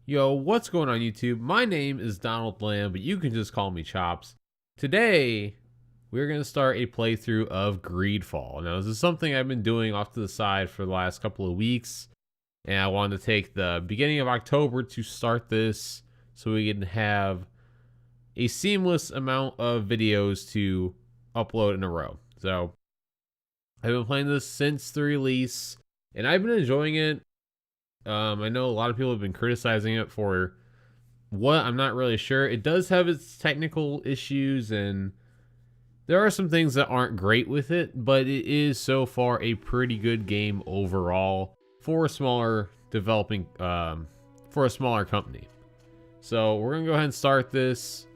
Yo, what's going on YouTube? My name is Donald Lamb, but you can just call me Chops. Today, we're going to start a playthrough of Greedfall. Now, this is something I've been doing off to the side for the last couple of weeks, and I wanted to take the beginning of October to start this so we can have a seamless amount of videos to upload in a row. So, I've been playing this since the release, and I've been enjoying it. I know a lot of people have been criticizing it for what, I'm not really sure. It does have its technical issues, and there are some things that aren't great with it, but it is so far a pretty good game overall for a smaller developing, for a smaller company. So we're gonna go ahead and start this.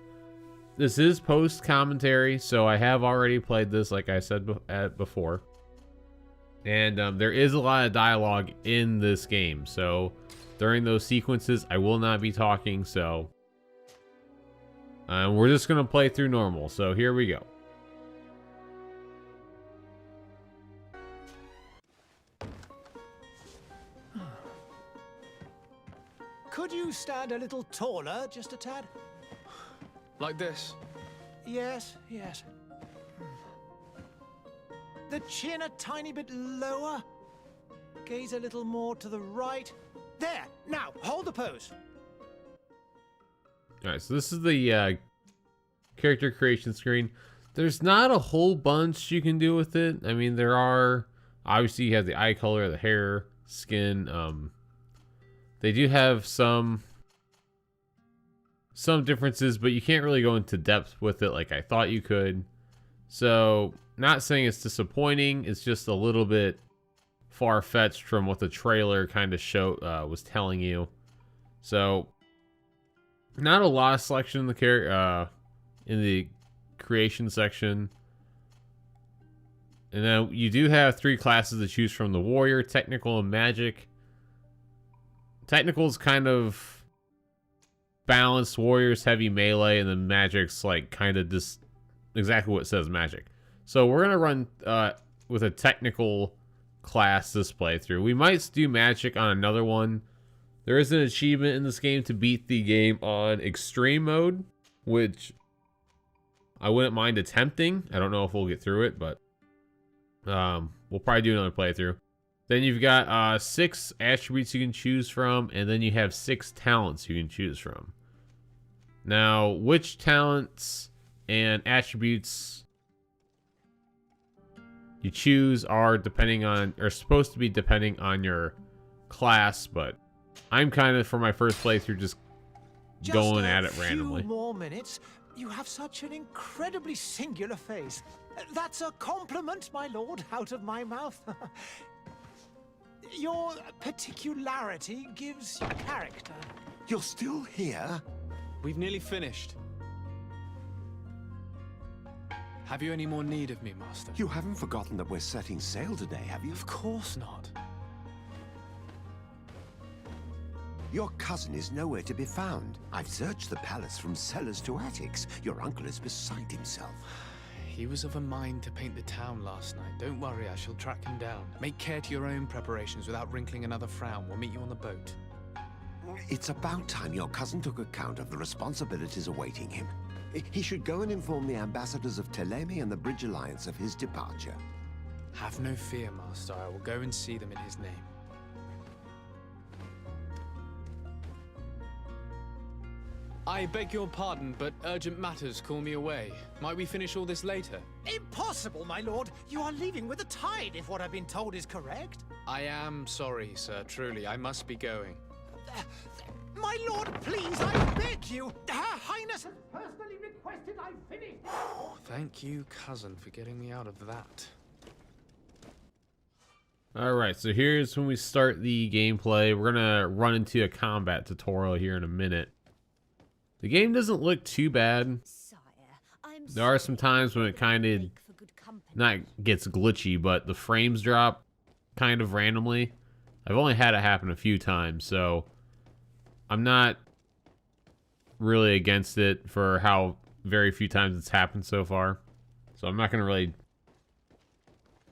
This is post commentary, so I have already played this, like I said before. And there is a lot of dialogue in this game, so during those sequences I will not be talking, so we're just gonna play through normal. So here we go. Could you stand a little taller, just a tad? Like this? Yes, yes. The chin a tiny bit lower. Gaze a little more to the right. There! Now, hold the pose. Alright, so this is the character creation screen. There's not a whole bunch you can do with it. I mean, there are... Obviously, you have the eye color, the hair, skin. They do have some differences, but you can't really go into depth with it like I thought you could. So... Not saying it's disappointing, it's just a little bit far-fetched from what the trailer kind of was telling you. So, not a lot of selection in the creation section. And then you do have 3 classes to choose from: the warrior, technical, and magic. Technical's kind of balanced, warrior's heavy melee, and then magic's like kind of just exactly what it says, magic. So we're going to run with a technical class this playthrough. We might do magic on another one. There is an achievement in this game to beat the game on extreme mode, which I wouldn't mind attempting. I don't know if we'll get through it, but we'll probably do another playthrough. Then you've got 6 attributes you can choose from, and then you have 6 talents you can choose from. Now, which talents and attributes you choose are supposed to be depending on your class, but I'm kind of, for my first playthrough, just going at it randomly. Just a few more minutes. You have such an incredibly singular face. That's a compliment, my lord, out of my mouth. Your particularity gives you character. You're still here? We've nearly finished. Have you any more need of me, Master? You haven't forgotten that we're setting sail today, have you? Of course not. Your cousin is nowhere to be found. I've searched the palace from cellars to attics. Your uncle is beside himself. He was of a mind to paint the town last night. Don't worry, I shall track him down. Make care to your own preparations without wrinkling another frown. We'll meet you on the boat. It's about time your cousin took account of the responsibilities awaiting him. He should go and inform the ambassadors of Telemi and the Bridge Alliance of his departure. Have no fear, Master. I will go and see them in his name. I beg your pardon, but urgent matters call me away. Might we finish all this later? Impossible, my lord. You are leaving with the tide, if what I've been told is correct. I am sorry, sir. Truly, I must be going. My lord, please, I beg you. Her Highness has personally requested I finish. Thank you, cousin, for getting me out of that. Alright, so here's when we start the gameplay. We're going to run into a combat tutorial here in a minute. The game doesn't look too bad. There are some times when it kind of not gets glitchy, but the frames drop kind of randomly. I've only had it happen a few times, so I'm not really against it for how very few times it's happened so far. So I'm not going to really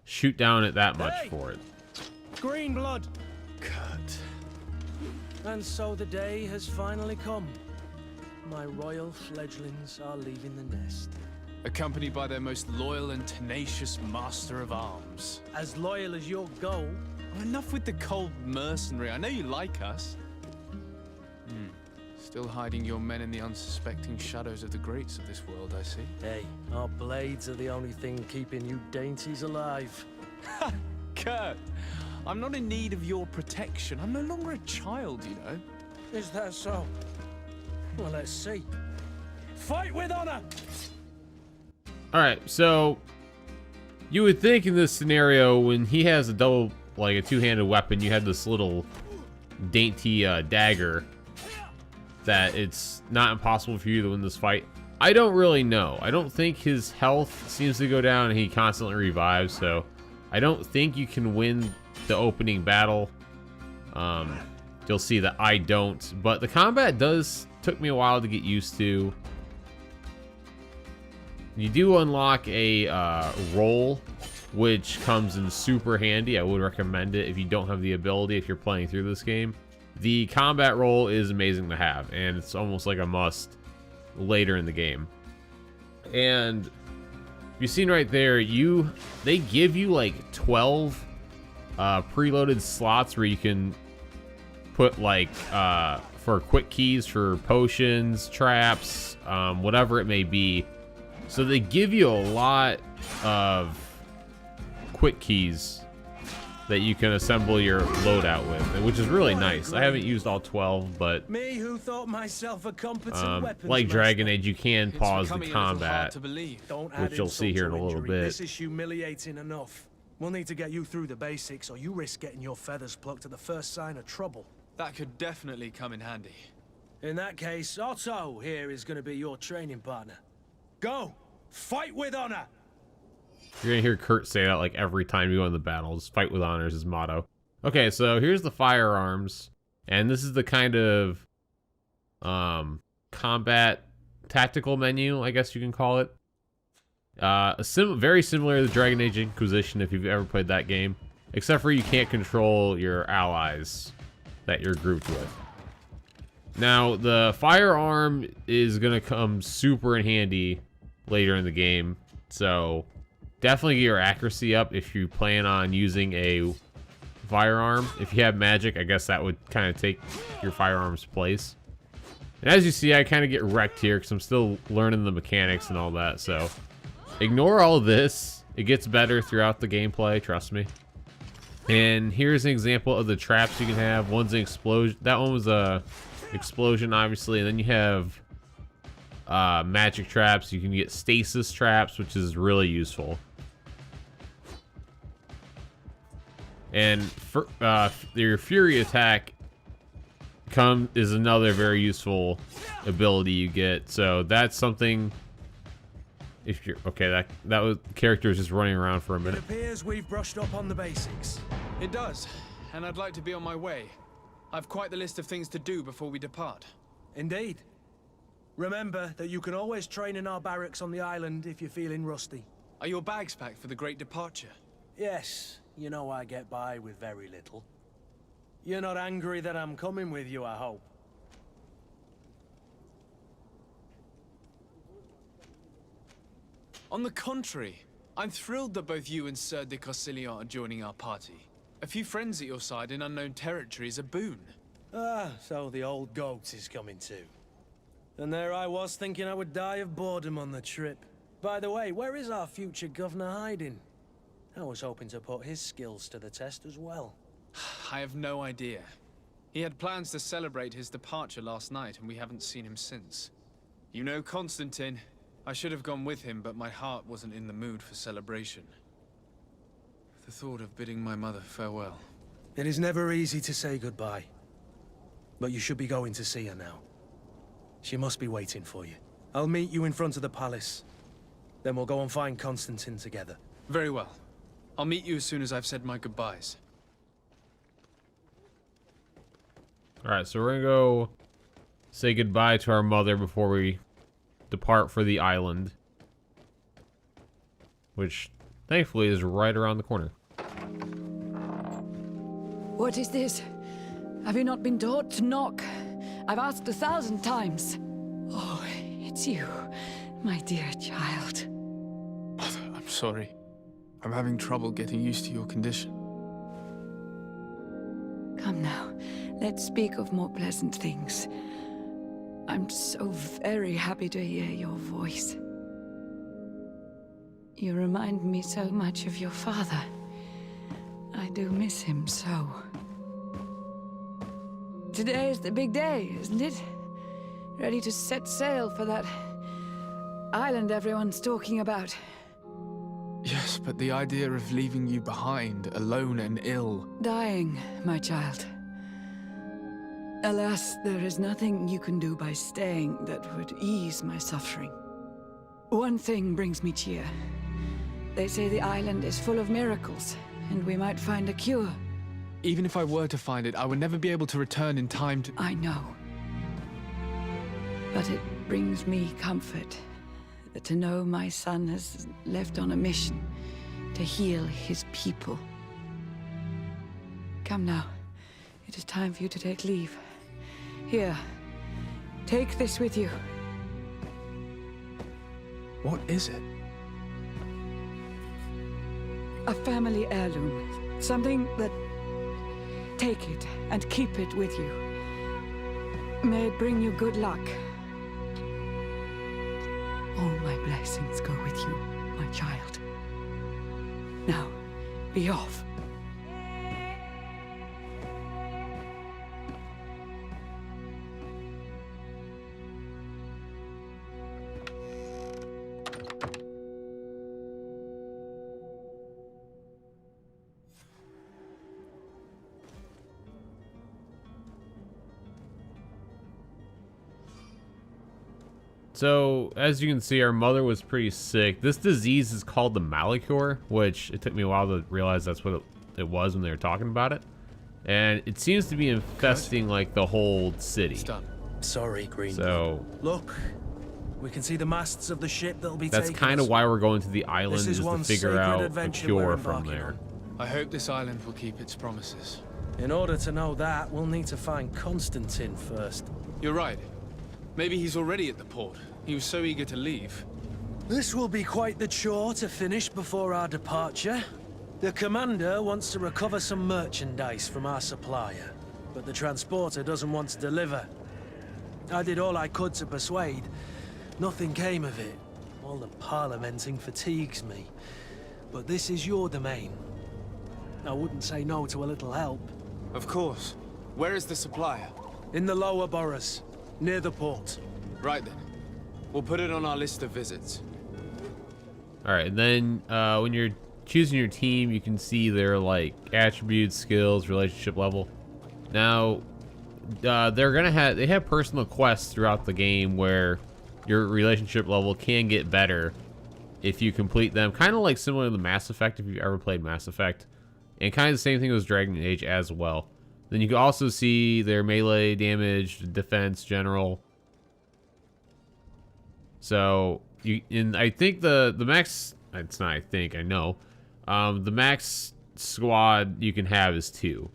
shoot down it that much for it. Green blood. Cut. And so the day has finally come. My royal fledglings are leaving the nest. Accompanied by their most loyal and tenacious master of arms. As loyal as your goal. Oh, enough with the cold mercenary. I know you like us. Still hiding your men in the unsuspecting shadows of the greats of this world, I see. Hey, our blades are the only thing keeping you dainties alive. Kurt, I'm not in need of your protection. I'm no longer a child, you know. Is that so? Well, let's see. Fight with honor! Alright, so you would think in this scenario when he has a double, like a two-handed weapon, you have this little dainty dagger, that it's not impossible for you to win this fight. I don't really know. I don't think his health seems to go down and he constantly revives, so I don't think you can win the opening battle. You'll see that I don't, but the combat took me a while to get used to. You do unlock a roll, which comes in super handy. I would recommend it if you don't have the ability, if you're playing through this game. The combat roll is amazing to have, and it's almost like a must later in the game. And you've seen right there, they give you like 12 preloaded slots where you can put like for quick keys for potions, traps, whatever it may be. So they give you a lot of quick keys that you can assemble your loadout with, which is really nice. I haven't used all 12, but Me who thought myself a competent weapons like Dragon master. Age, you can It's pause the becoming a little hard combat, to believe. Don't add which you'll see here in a insult to little injury. bit. This is humiliating enough. We'll need to get you through the basics, or you risk getting your feathers plucked at the first sign of trouble. That could definitely come in handy. In that case, Otto here is going to be your training partner. Go! Fight with honor! You're gonna hear Kurt say that like every time you go in the battles. Fight with honor is his motto. Okay, so here's the firearms, and this is the kind of combat tactical menu, I guess you can call it. Very similar to the Dragon Age Inquisition if you've ever played that game, except for you can't control your allies that you're grouped with. Now, the firearm is gonna come super in handy later in the game, so definitely get your accuracy up if you plan on using a firearm. If you have magic, I guess that would kind of take your firearm's place. And as you see, I kind of get wrecked here because I'm still learning the mechanics and all that, so ignore all this. It gets better throughout the gameplay, trust me. And here's an example of the traps you can have. One's an explosion. That one was a explosion, obviously, and then you have magic traps. You can get stasis traps, which is really useful. And for, your Fury attack is another very useful ability you get. So that's something. If you're okay, that was the character is just running around for a It minute. appears we've brushed up on the basics. It does, and I'd like to be on my way. I've quite the list of things to do before we depart. Indeed. Remember that you can always train in our barracks on the island if you're feeling rusty. Are your bags packed for the great departure? Yes, you know I get by with very little. You're not angry that I'm coming with you, I hope. On the contrary, I'm thrilled that both you and Sir de Corsilion are joining our party. A few friends at your side in unknown territory is a boon. Ah, so the old goat is coming too. And there I was thinking I would die of boredom on the trip. By the way, where is our future governor hiding? I was hoping to put his skills to the test as well. I have no idea. He had plans to celebrate his departure last night, and we haven't seen him since. You know Constantine. I should have gone with him, but my heart wasn't in the mood for celebration. The thought of bidding my mother farewell. It is never easy to say goodbye. But you should be going to see her now. She must be waiting for you. I'll meet you in front of the palace. Then we'll go and find Constantine together. Very well. I'll meet you as soon as I've said my goodbyes. Alright, so we're gonna go say goodbye to our mother before we depart for the island, which thankfully is right around the corner. What is this? Have you not been taught to knock? I've asked 1,000 times. Oh, it's you, my dear child. Mother, I'm sorry. I'm having trouble getting used to your condition. Come now, let's speak of more pleasant things. I'm so very happy to hear your voice. You remind me so much of your father. I do miss him so. Today is the big day, isn't it? Ready to set sail for that island everyone's talking about. Yes, but the idea of leaving you behind, alone and ill... Dying, my child. Alas, there is nothing you can do by staying that would ease my suffering. One thing brings me cheer. They say the island is full of miracles, and we might find a cure. Even if I were to find it, I would never be able to return in time to... I know. But it brings me comfort to know my son has left on a mission to heal his people. Come now. It is time for you to take leave. Here, take this with you. What is it? A family heirloom. Something that... Take it and keep it with you. May it bring you good luck. All my blessings go with you, my child. Now, be off. So, as you can see, our mother was pretty sick. This disease is called the Malachor, which it took me a while to realize that's what it was when they were talking about it. And it seems to be infesting, like, the whole city. It's done. Sorry, Greedfall. So, Look, we can see the masts of the ship that'll be that's taking kind of us. why we're going to the island, This is is to one figure sacred out a adventure we're cure from embarking there. on. I hope this island will keep its promises. In order to know that, we'll need to find Constantine first. You're right. Maybe he's already at the port. He was so eager to leave. This will be quite the chore to finish before our departure. The commander wants to recover some merchandise from our supplier, but the transporter doesn't want to deliver. I did all I could to persuade. Nothing came of it. All the parliamenting fatigues me. But this is your domain. I wouldn't say no to a little help. Of course. Where is the supplier? In the lower boroughs, near the port. Right then. We'll put it on our list of visits. Alright, and then when you're choosing your team, you can see their, like, attributes, skills, relationship level. Now, they have personal quests throughout the game where your relationship level can get better if you complete them. Kind of like similar to Mass Effect, if you've ever played Mass Effect. And kind of the same thing with Dragon Age as well. Then you can also see their melee damage, defense, general. So, I think the max, it's not I think, I know. The max squad you can have is 2.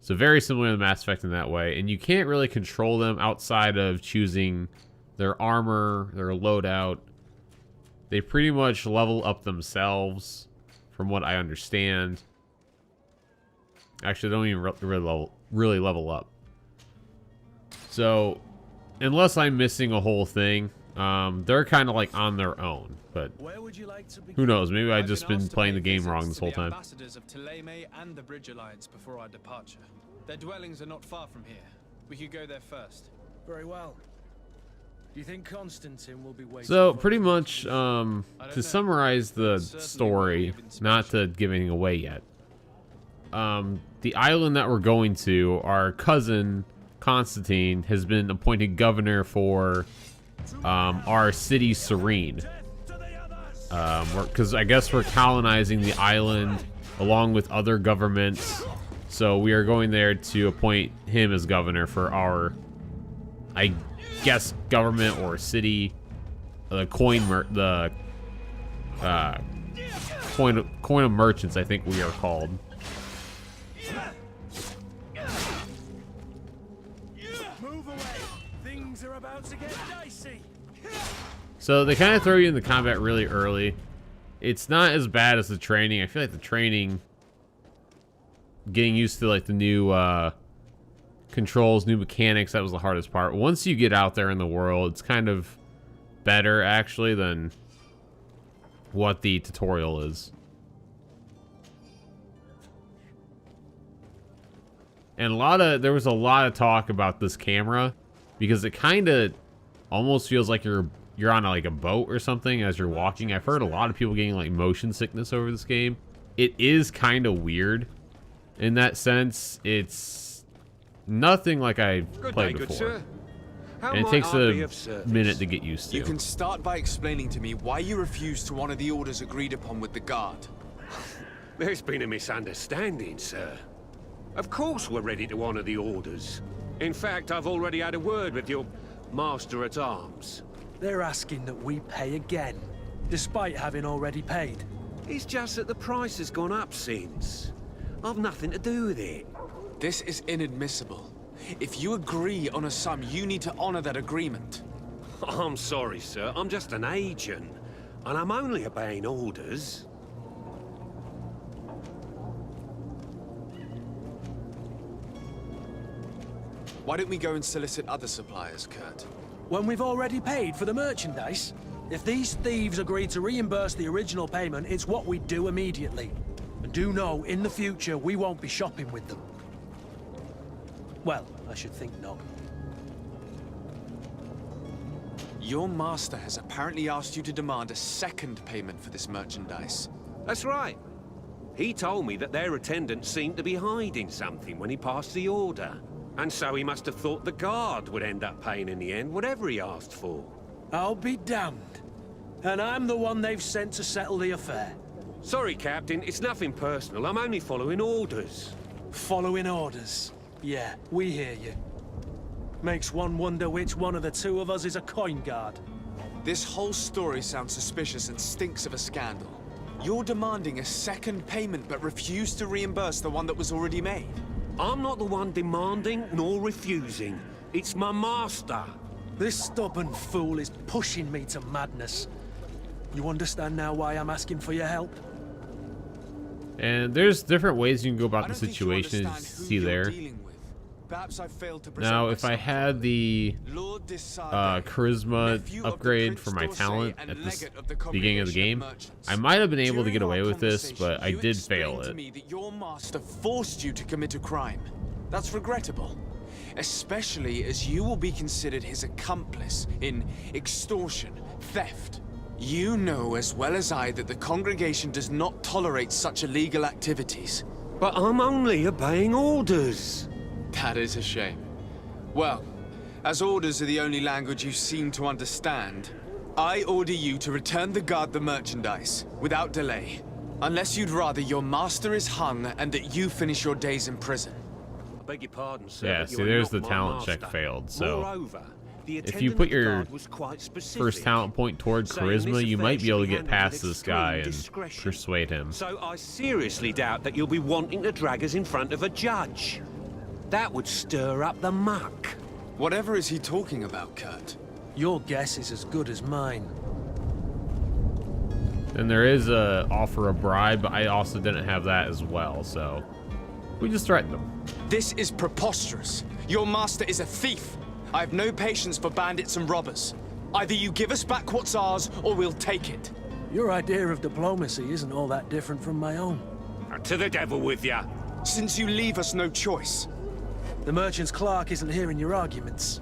So very similar to Mass Effect in that way. And you can't really control them outside of choosing their armor, their loadout. They pretty much level up themselves, from what I understand. Actually, they don't even really level up. So, unless I'm missing a whole thing, they're kind of like on their own. But Where would you like to begin? who knows? Maybe I've I've just been been asked to playing pay the game visits wrong this to whole the time. ambassadors of Thélème and the Bridge Alliance before our departure. Their dwellings are not far from here. We could go there first. Very well. Do you think Constantine will be waiting? So for pretty us? much, know. to summarize the Certainly story, will be not to give anything away yet. The island that we're going to, our cousin Constantine has been appointed governor for our city Serene. Because I guess we're colonizing the island along with other governments, so we are going there to appoint him as governor for our, I guess, government or city. The coin of merchants, I think we are called. Things are about to get dicey. So they kind of throw you into combat really early. It's not as bad as the training. I feel like the training, getting used to like the new controls, new mechanics, that was the hardest part. Once you get out there in the world, it's kind of better actually than what the tutorial is. And there was a lot of talk about this camera because it kind of almost feels like you're on like a boat or something as you're walking. I've heard a lot of people getting like motion sickness over this game. It is kind of weird in that sense. It's nothing like I've played before. And it takes a minute to get used to. You can start by explaining to me why you refused to honor the orders agreed upon with the guard. There's been a misunderstanding, sir. Of course we're ready to honor the orders. In fact, I've already had a word with your master-at-arms. They're asking that we pay again, despite having already paid. It's just that the price has gone up since. I've nothing to do with it. This is inadmissible. If you agree on a sum, you need to honor that agreement. I'm sorry, sir. I'm just an agent. And I'm only obeying orders. Why don't we go and solicit other suppliers, Kurt? When we've already paid for the merchandise? If these thieves agree to reimburse the original payment, it's what we do immediately. And do know, in the future, we won't be shopping with them. Well, I should think not. Your master has apparently asked you to demand a second payment for this merchandise. That's right. He told me that their attendant seemed to be hiding something when he passed the order. And so he must have thought the guard would end up paying in the end, whatever he asked for. I'll be damned. And I'm the one they've sent to settle the affair. Sorry, Captain, it's nothing personal. I'm only following orders. Following orders. Yeah, we hear you. Makes one wonder which one of the two of us is a coin guard. This whole story sounds suspicious and stinks of a scandal. You're demanding a second payment but refuse to reimburse the one that was already made. I'm not the one demanding nor refusing. It's my master. This stubborn fool is pushing me to madness. You understand now why I'm asking for your help? And there's different ways you can go about the situation, as you see there. Perhaps I failed to Now, if I had the charisma upgrade for my talent at this beginning of the game, I might have been able to get away with this, but I did fail it. To me that your master forced you to commit a crime. That's regrettable, especially as you will be considered his accomplice in extortion, theft. You know as well as I that the congregation does not tolerate such illegal activities. But I'm only obeying orders. That is a shame. Well, as orders are the only language you seem to understand, I order you to return the guard the merchandise, without delay. Unless you'd rather your master is hung and that you finish your days in prison. I beg your pardon, sir. Yeah, but see, you're there's not the my talent master. check failed, so Moreover, the if you attendant put of the your guard was quite specific, first talent point toward saying this charisma, you affair might be should able to get handled past with this guy and extreme discretion. persuade him. So I seriously doubt that you'll be wanting to drag us in front of a judge. That would stir up the muck. Whatever is he talking about, Kurt? Your guess is as good as mine. And there is a offer a bribe, but I also didn't have that as well, so we just threatened him. This is preposterous. Your master is a thief. I have no patience for bandits and robbers. Either you give us back what's ours, or we'll take it. Your idea of diplomacy isn't all that different from my own. To the devil with ya. Since you leave us no choice. The merchant's clerk isn't hearing your arguments.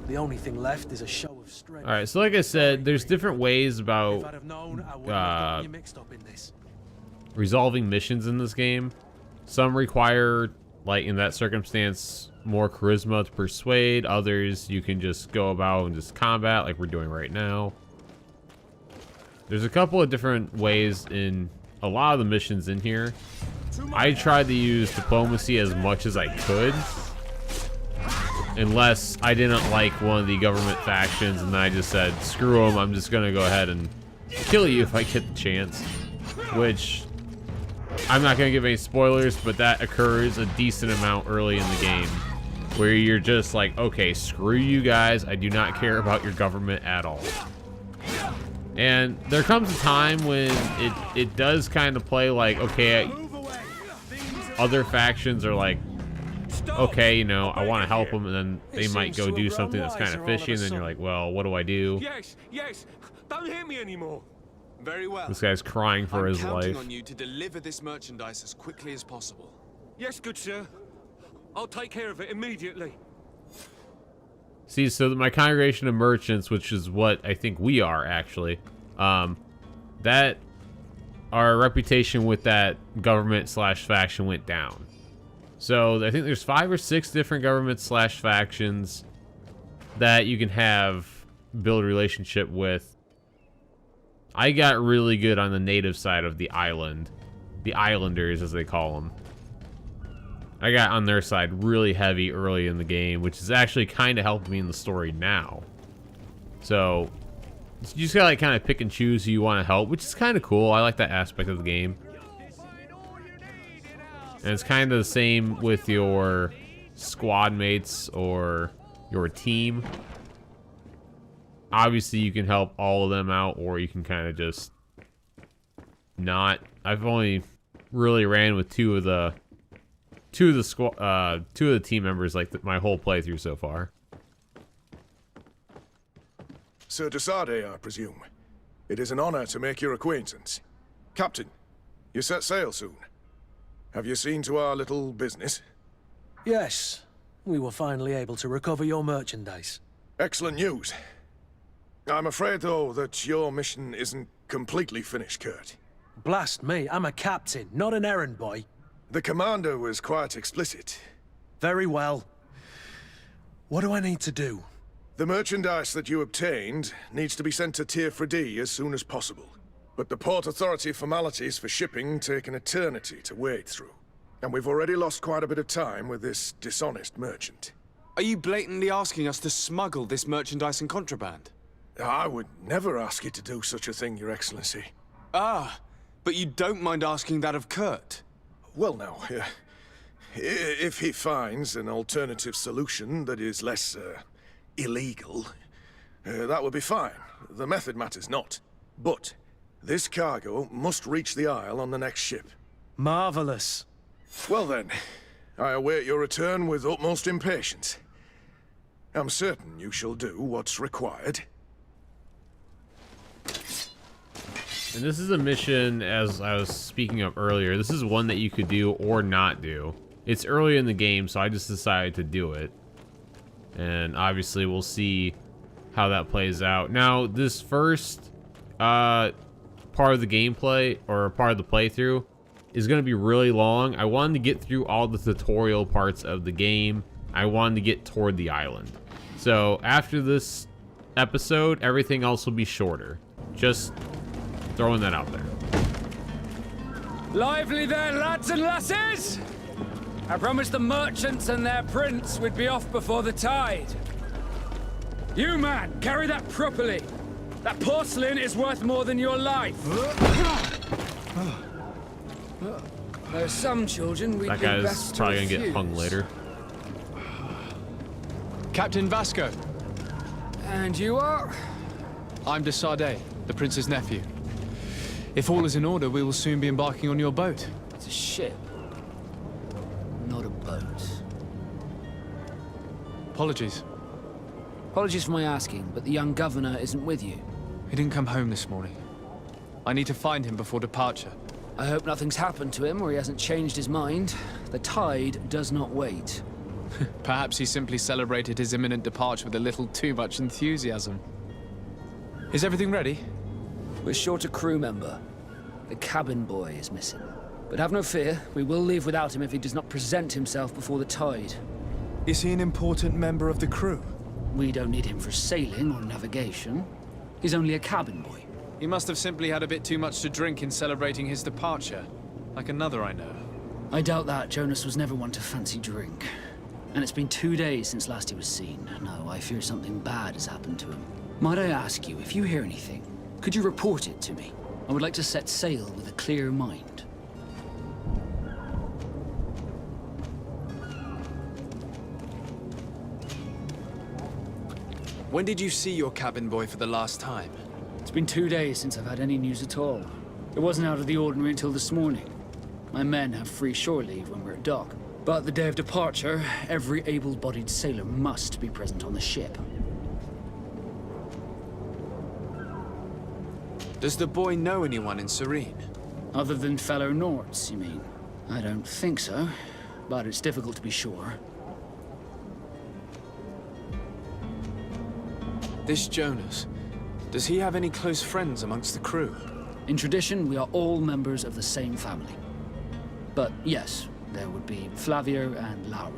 The only thing left is a show of strength. All right, so like I said, there's different ways If I'd about have known, I wouldn't have gotten you mixed up in this. resolving missions in this game. Some require, like in that circumstance, more charisma to persuade. Others, you can just go about and just combat like we're doing right now. There's a couple of different ways in a lot of the missions in here. I tried to use diplomacy as much as I could, unless I didn't like one of the government factions, and then I just said, screw them, I'm just gonna go ahead and kill you if I get the chance. Which, I'm not gonna give any spoilers, but that occurs a decent amount early in the game. where you're just like, okay, screw you guys. I do not care about your government at all. And there comes a time when it does kind of play like, okay, other factions are like, okay, you know, I want to help them, and then they might go do something that's kind of fishy, and then you're like, well, what do I do? Yes, don't hit me anymore. Very well. This guy's crying for his I'm counting life. on you to deliver this merchandise as quickly as possible. Yes, good sir. I'll take care of it immediately. See, so my congregation of merchants, which is what I think we are actually, that our reputation with that government slash faction went down. So I think there's 5 or 6 different government slash factions that you can build a relationship with. I got really good on the native side of the island, the islanders as they call them. I got on their side really heavy early in the game, which is actually kind of helping me in the story now. So you just gotta like kind of pick and choose who you want to help, which is kind of cool. I like that aspect of the game. And it's kind of the same with your squad mates or your team. Obviously, you can help all of them out, or you can kind of just not. I've only really ran with two of the team members like my whole playthrough so far. Sir Desade, I presume. It is an honor to make your acquaintance. Captain, you set sail soon. Have you seen to our little business? Yes, we were finally able to recover your merchandise. Excellent news. I'm afraid, though, that your mission isn't completely finished, Kurt. Blast me, I'm a captain, not an errand boy. The commander was quite explicit. Very well. What do I need to do? The merchandise that you obtained needs to be sent to Tier 4D as soon as possible. But the Port Authority formalities for shipping take an eternity to wade through. And we've already lost quite a bit of time with this dishonest merchant. Are you blatantly asking us to smuggle this merchandise and contraband? I would never ask you to do such a thing, Your Excellency. Ah, but you don't mind asking that of Kurt? Well, now, if he finds an alternative solution that is less, illegal, that would be fine. The method matters not. But this cargo must reach the Isle on the next ship. Marvelous. Well then, I await your return with utmost impatience. I'm certain you shall do what's required. And this is a mission, as I was speaking of earlier, this is one that you could do or not do. It's early in the game, so I just decided to do it. And obviously we'll see how that plays out. Now, this first part of the gameplay, or part of the playthrough, is going to be really long. I wanted to get through all the tutorial parts of the game. I wanted to get toward the island. So after this episode, everything else will be shorter. Just throwing that out there. Lively there, lads and lasses! I promised the merchants and their prince we'd be off before the tide. You, man, carry that properly. That porcelain is worth more than your life. There are some children we'd That be guy's best probably to gonna get refuse. hung later. Captain Vasco, And you are? I'm Desade, the prince's nephew. If all is in order, we will soon be embarking on your boat. It's a ship, not a boat. Apologies. Apologies for my asking, but the young governor isn't with you. He didn't come home this morning. I need to find him before departure. I hope nothing's happened to him or he hasn't changed his mind. The tide does not wait. Perhaps he simply celebrated his imminent departure with a little too much enthusiasm. Is everything ready? We're short a crew member. The cabin boy is missing. But have no fear, we will leave without him if he does not present himself before the tide. Is he an important member of the crew? We don't need him for sailing or navigation. He's only a cabin boy. He must have simply had a bit too much to drink in celebrating his departure. Like another I know. I doubt that. Jonas was never one to fancy drink. And it's been 2 days since last he was seen. No, I fear something bad has happened to him. Might I ask you, if you hear anything, could you report it to me? I would like to set sail with a clear mind. When did you see your cabin boy for the last time? It's been 2 days since I've had any news at all. It wasn't out of the ordinary until this morning. My men have free shore leave when we're at dock. But the day of departure, every able-bodied sailor must be present on the ship. Does the boy know anyone in Serene? Other than fellow Nords, you mean? I don't think so, but it's difficult to be sure. This Jonas, does he have any close friends amongst the crew? In tradition, we are all members of the same family. But yes, there would be Flavio and Laura.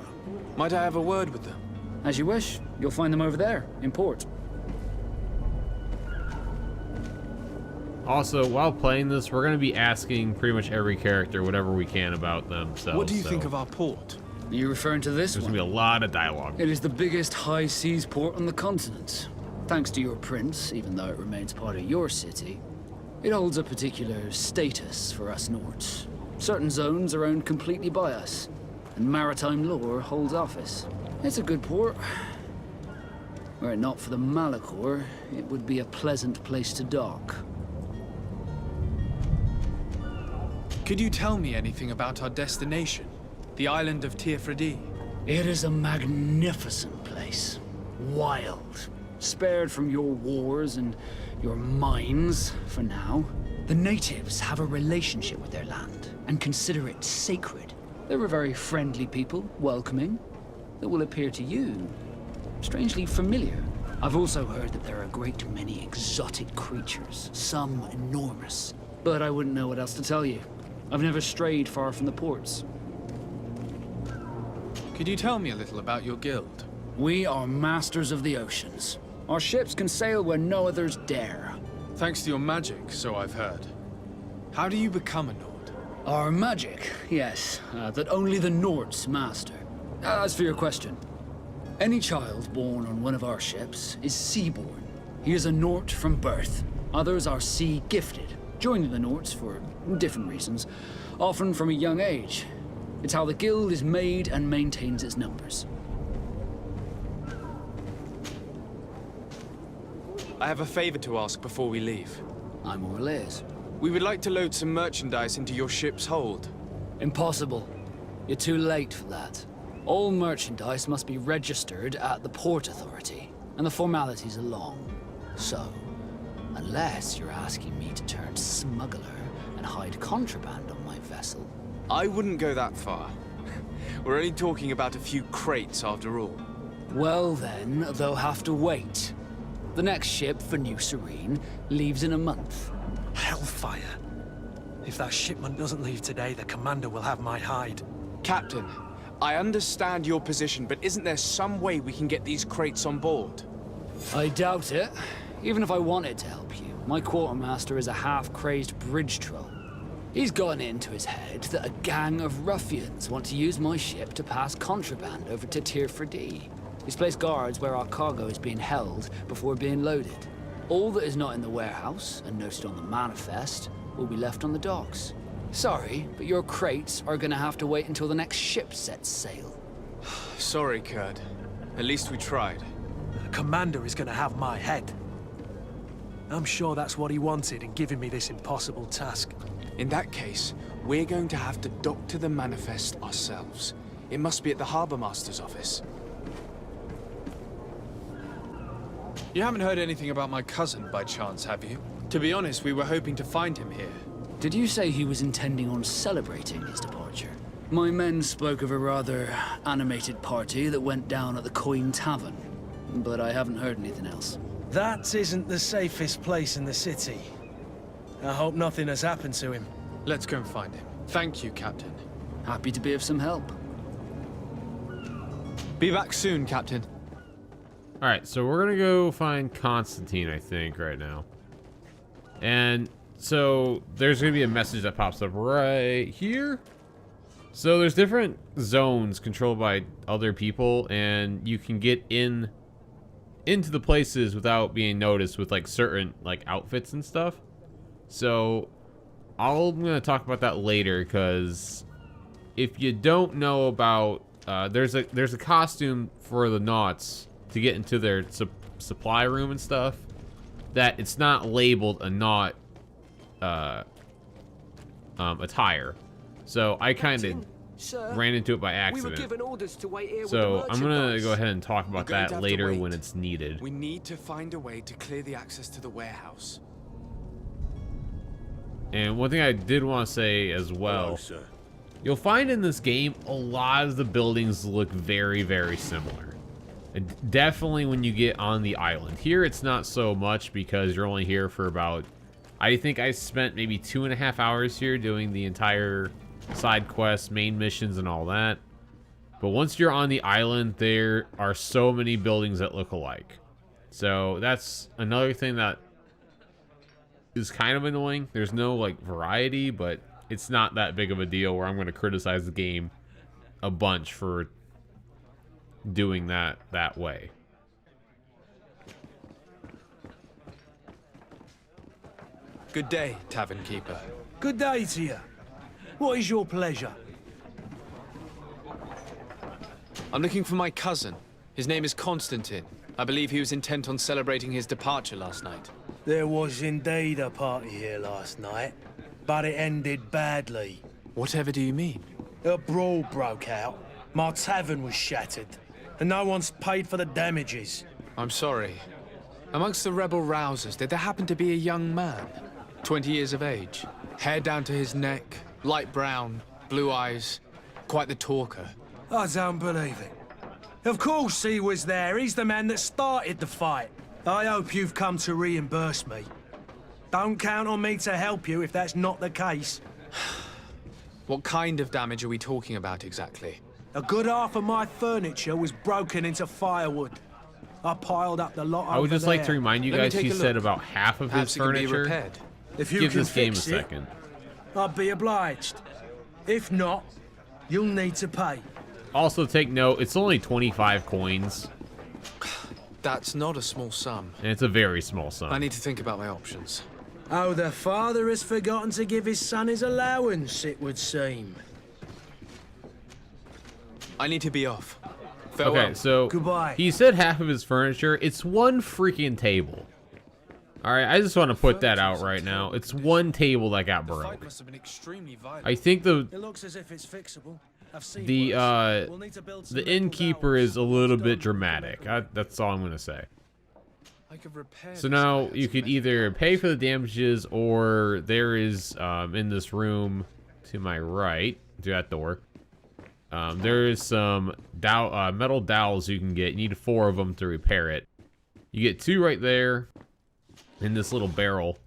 Might I have a word with them? As you wish. You'll find them over there, in port. Also, while playing this, we're going to be asking pretty much every character whatever we can about themselves. What do you think of our port? Are you referring to this There's one? going to be a lot of dialogue. It is the biggest high seas port on the continent. Thanks to your prince, even though it remains part of your city, it holds a particular status for us Nords. Certain zones are owned completely by us, and maritime law holds office. It's a good port. Were it not for the Malachor, it would be a pleasant place to dock. Could you tell me anything about our destination? The island of Tearfredi? It is a magnificent place. Wild. Spared from your wars and your mines, for now. The natives have a relationship with their land, and consider it sacred. They're a very friendly people, welcoming, that will appear to you strangely familiar. I've also heard that there are a great many exotic creatures, some enormous. But I wouldn't know what else to tell you. I've never strayed far from the ports. Could you tell me a little about your guild? We are masters of the oceans. Our ships can sail where no others dare. Thanks to your magic, so I've heard. How do you become a Nord? Our magic, yes, that only the Nords master. As for your question, any child born on one of our ships is seaborn. He is a Nord from birth. Others are sea-gifted, joining the Nords for different reasons, often from a young age. It's how the guild is made and maintains its numbers. I have a favor to ask before we leave. I'm all ears. We would like to load some merchandise into your ship's hold. Impossible. You're too late for that. All merchandise must be registered at the Port Authority, and the formalities are long. So, unless you're asking me to turn smuggler and hide contraband on my vessel. I wouldn't go that far. We're only talking about a few crates after all. Well then, they'll have to wait. The next ship for New Serene leaves in a month. Hellfire. If that shipment doesn't leave today, the commander will have my hide. Captain, I understand your position, but isn't there some way we can get these crates on board? I doubt it. Even if I wanted to help you, my quartermaster is a half-crazed bridge troll. He's gotten it into his head that a gang of ruffians want to use my ship to pass contraband over to Tearfredi. He's placed guards where our cargo is being held before being loaded. All that is not in the warehouse, and noted on the manifest, will be left on the docks. Sorry, but your crates are gonna have to wait until the next ship sets sail. Sorry, Kurd. At least we tried. The commander is gonna have my head. I'm sure that's what he wanted in giving me this impossible task. In that case, we're going to have to dock to the manifest ourselves. It must be at the Harbour Master's office. You haven't heard anything about my cousin by chance, have you? To be honest, we were hoping to find him here. Did you say he was intending on celebrating his departure? My men spoke of a rather animated party that went down at the Coin Tavern, but I haven't heard anything else. That isn't the safest place in the city. I hope nothing has happened to him. Let's go and find him. Thank you, Captain. Happy to be of some help. Be back soon, Captain. All right, so we're gonna go find Constantine, I think, right now. And so there's gonna be a message that pops up right here. So there's different zones controlled by other people, and you can get into the places without being noticed with like certain like outfits and stuff. So I'm gonna talk about that later, because if you don't know about there's a costume for the Nauts to get into their supply room and stuff, that it's not labeled a not a tire. So I kind of ran into it by accident. So I'm gonna go ahead and talk about that later when it's needed. We need to find a way to clear the access to the warehouse. And one thing I did want to say as well, you'll find in this game a lot of the buildings look very, very similar. And definitely when you get on the island. Here it's not so much because you're only here for about, I think I spent maybe 2.5 hours here doing the entire side quests, main missions, and all that. But once you're on the island, there are so many buildings that look alike. So that's another thing that is kind of annoying. There's no like variety, but it's not that big of a deal where I'm going to criticize the game a bunch for doing that way. Good day, tavern keeper. Good day to you. What is your pleasure? I'm looking for my cousin. His name is Constantine. I believe he was intent on celebrating his departure last night. There was indeed a party here last night, but it ended badly. Whatever do you mean? A brawl broke out. My tavern was shattered, and no one's paid for the damages. I'm sorry. Amongst the rebel rousers, did there happen to be a young man? 20 years of age, hair down to his neck, light brown, blue eyes, quite the talker. I don't believe it. Of course he was there. He's the man that started the fight. I hope you've come to reimburse me. Don't count on me to help you if that's not the case. What kind of damage are we talking about exactly? A good half of my furniture was broken into firewood. I piled up the lot I would over just like there. to remind you guys he said about half of his Perhaps it can be furniture. repaired. If you Give can this game a fix it, second. I'll be obliged. If not, you'll need to pay. Also take note, it's only 25 coins. That's not a small sum. And it's a very small sum. I need to think about my options. Oh, the father has forgotten to give his son his allowance, it would seem. I need to be off. Farewell. Okay, so Goodbye. he said half of his furniture. It's one freaking table. Alright, I just want to put that out right now. It's one table that got The fight broke. must have been extremely violent. I think It looks as if it's fixable. I've seen the worse. We'll need to build some the metal innkeeper dowels. is a little bit dramatic. That's all I'm gonna say. I could repair So this now item you could method. either pay for the damages, or there is in this room to my right, through that door, there is some metal dowels you can get. You need 4 of them to repair it. You get 2 right there in this little barrel,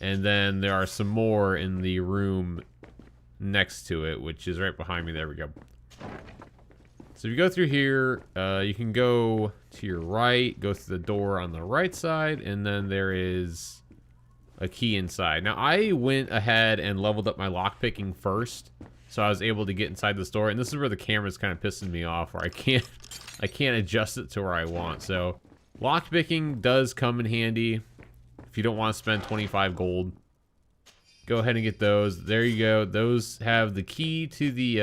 and then there are some more in the room next to it, which is right behind me. There we go. So if you go through here, you can go to your right, go through the door on the right side, and then there is a key inside. Now, I went ahead and leveled up my lockpicking first, so I was able to get inside this door. And this is where the camera's kind of pissing me off, where I can't adjust it to where I want. So lockpicking does come in handy if you don't want to spend 25 gold. Go ahead and get those. There you go. Those have the key to the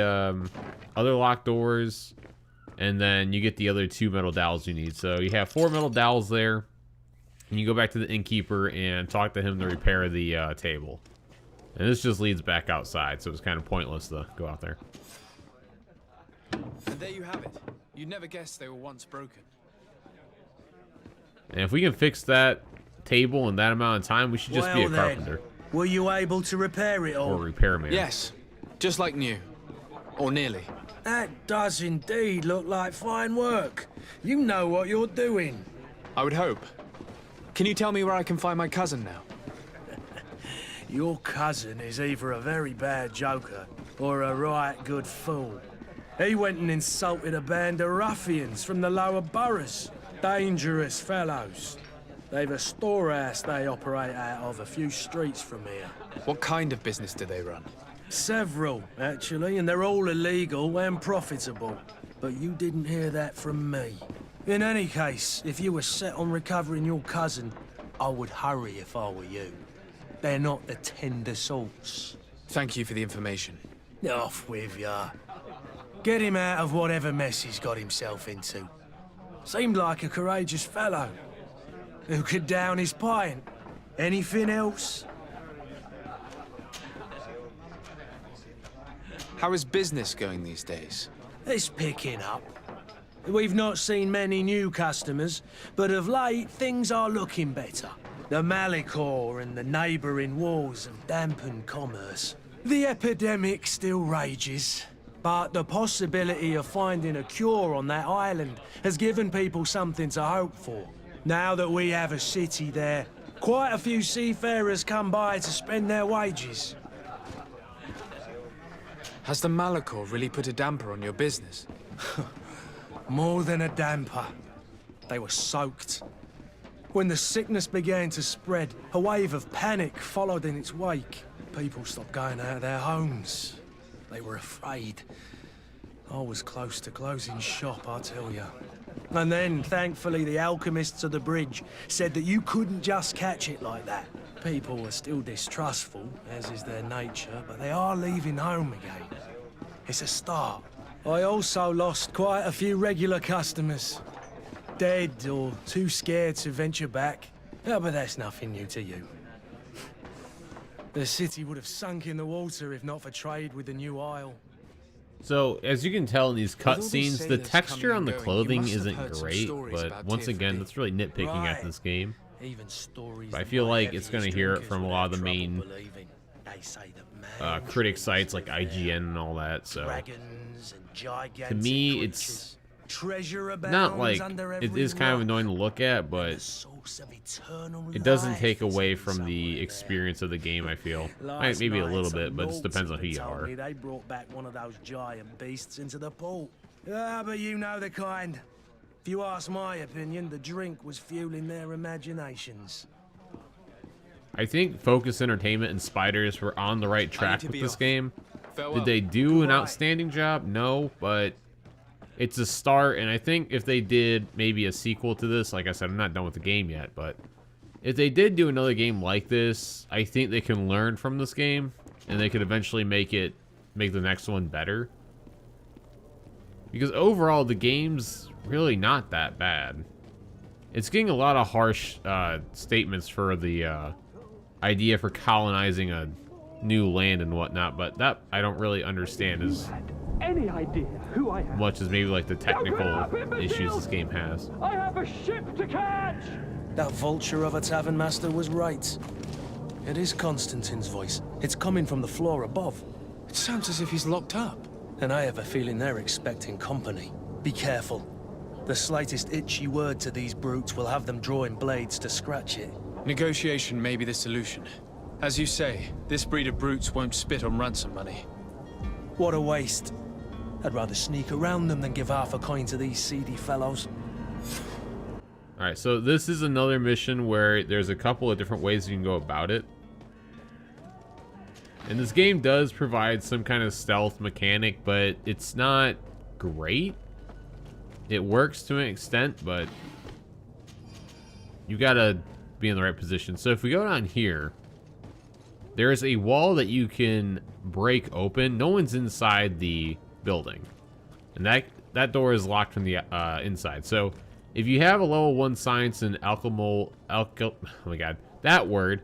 other locked doors, and then you get the other 2 metal dowels you need. So you have 4 metal dowels there, and you go back to the innkeeper and talk to him to repair the table. And this just leads back outside, so it's kind of pointless to go out there. And there you have it. You'd never guess they were once broken. And if we can fix that table in that amount of time, we should just be a Well then, carpenter were you able to repair it all? or repairman. Yes, just like new. Or nearly. That does indeed look like fine work. You know what you're doing. I would hope. Can you tell me where I can find my cousin now? Your cousin is either a very bad joker or a right good fool. He went and insulted a band of ruffians from the lower boroughs. Dangerous fellows. They've a storehouse they operate out of a few streets from here. What kind of business do they run? Several, actually, and they're all illegal and profitable. But you didn't hear that from me. In any case, if you were set on recovering your cousin, I would hurry if I were you. They're not the tender sorts. Thank you for the information. Off with ya. Get him out of whatever mess he's got himself into. Seemed like a courageous fellow who could down his pint. Anything else? How is business going these days? It's picking up. We've not seen many new customers, but of late things are looking better. The Malicor and the neighbouring wars have dampened commerce. The epidemic still rages, but the possibility of finding a cure on that island has given people something to hope for. Now that we have a city there, quite a few seafarers come by to spend their wages. Has the Malicor really put a damper on your business? More than a damper. They were soaked. When the sickness began to spread, a wave of panic followed in its wake. People stopped going out of their homes. They were afraid. I was close to closing shop, I tell you. And then, thankfully, the alchemists of the bridge said that you couldn't just catch it like that. People are still distrustful, as is their nature, but they are leaving home again. It's a start. I also lost quite a few regular customers. Dead or too scared to venture back. Yeah, but that's nothing new to you. The city would have sunk in the water if not for trade with the new isle. So, as you can tell in these all these cutscenes, the sailors texture coming on the and going, you clothing must have isn't heard some great, stories but about once Tier again, 3. that's really nitpicking at this game. Even stories But I that feel my like it's going to heaviest hear it drinkers from a would lot of have the trouble main believing. They say that man critic sites like IGN and all that, so dragons and to gigantic me, creatures. it's Treasure abounds not like, under it every is kind of rock. annoying to look at, The but source of eternal it doesn't life take is away hidden from the somewhere experience of the game, I feel. Last Maybe a night, little some bit, but it just depends on who you told are. me they brought back one of those giant beasts into the port. Ah, but you know the kind. If you ask my opinion, the drink was fueling their imaginations. I think Focus Entertainment and Spiders were on the right track to with be this off. game. Farewell. Did they do an Goodbye. outstanding job? No, but it's a start, and I think if they did maybe a sequel to this, like I said, I'm not done with the game yet, but if they did do another game like this, I think they can learn from this game, and they could eventually make the next one better. Because overall, the game's really not that bad. It's getting a lot of harsh statements for the idea for colonizing a new land and whatnot, but that I don't really understand as Any idea who I am? much as maybe like the technical issues this game has. I have a ship to catch! That vulture of a tavern master was right. It is Constantine's voice. It's coming from the floor above. It sounds as if he's locked up. And I have a feeling they're expecting company. Be careful. The slightest itchy word to these brutes will have them drawing blades to scratch it. Negotiation may be the solution. As you say, this breed of brutes won't spit on ransom money. What a waste. I'd rather sneak around them than give half a coin to these seedy fellows. Alright, so this is another mission where there's a couple of different ways you can go about it. And this game does provide some kind of stealth mechanic, but it's not great. It works to an extent, but you gotta be in the right position. So if we go down here, there's a wall that you can break open. No one's inside the building, and that door is locked from the inside. So if you have a level 1 science in oh my god, that word,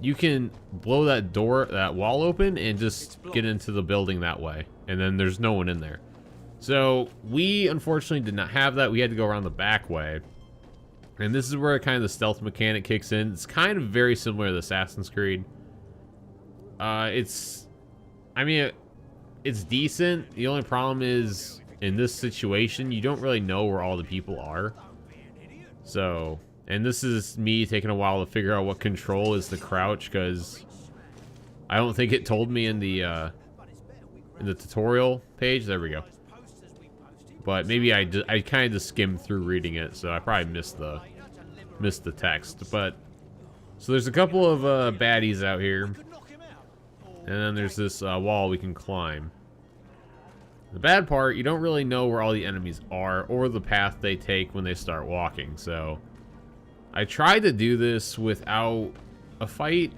you can blow that wall open and just get into the building that way, and then there's no one in there. So we unfortunately did not have that. We had to go around the back way, and this is where kind of the stealth mechanic kicks in. It's kind of very similar to Assassin's Creed. It's decent. The only problem is, in this situation, you don't really know where all the people are. So, and this is me taking a while to figure out what control is the crouch, because I don't think it told me in the tutorial page. There we go. But maybe I kind of just skimmed through reading it, so I probably missed the text. But so there's a couple of baddies out here, and then there's this wall we can climb. The bad part, you don't really know where all the enemies are or the path they take when they start walking. So I tried to do this without a fight,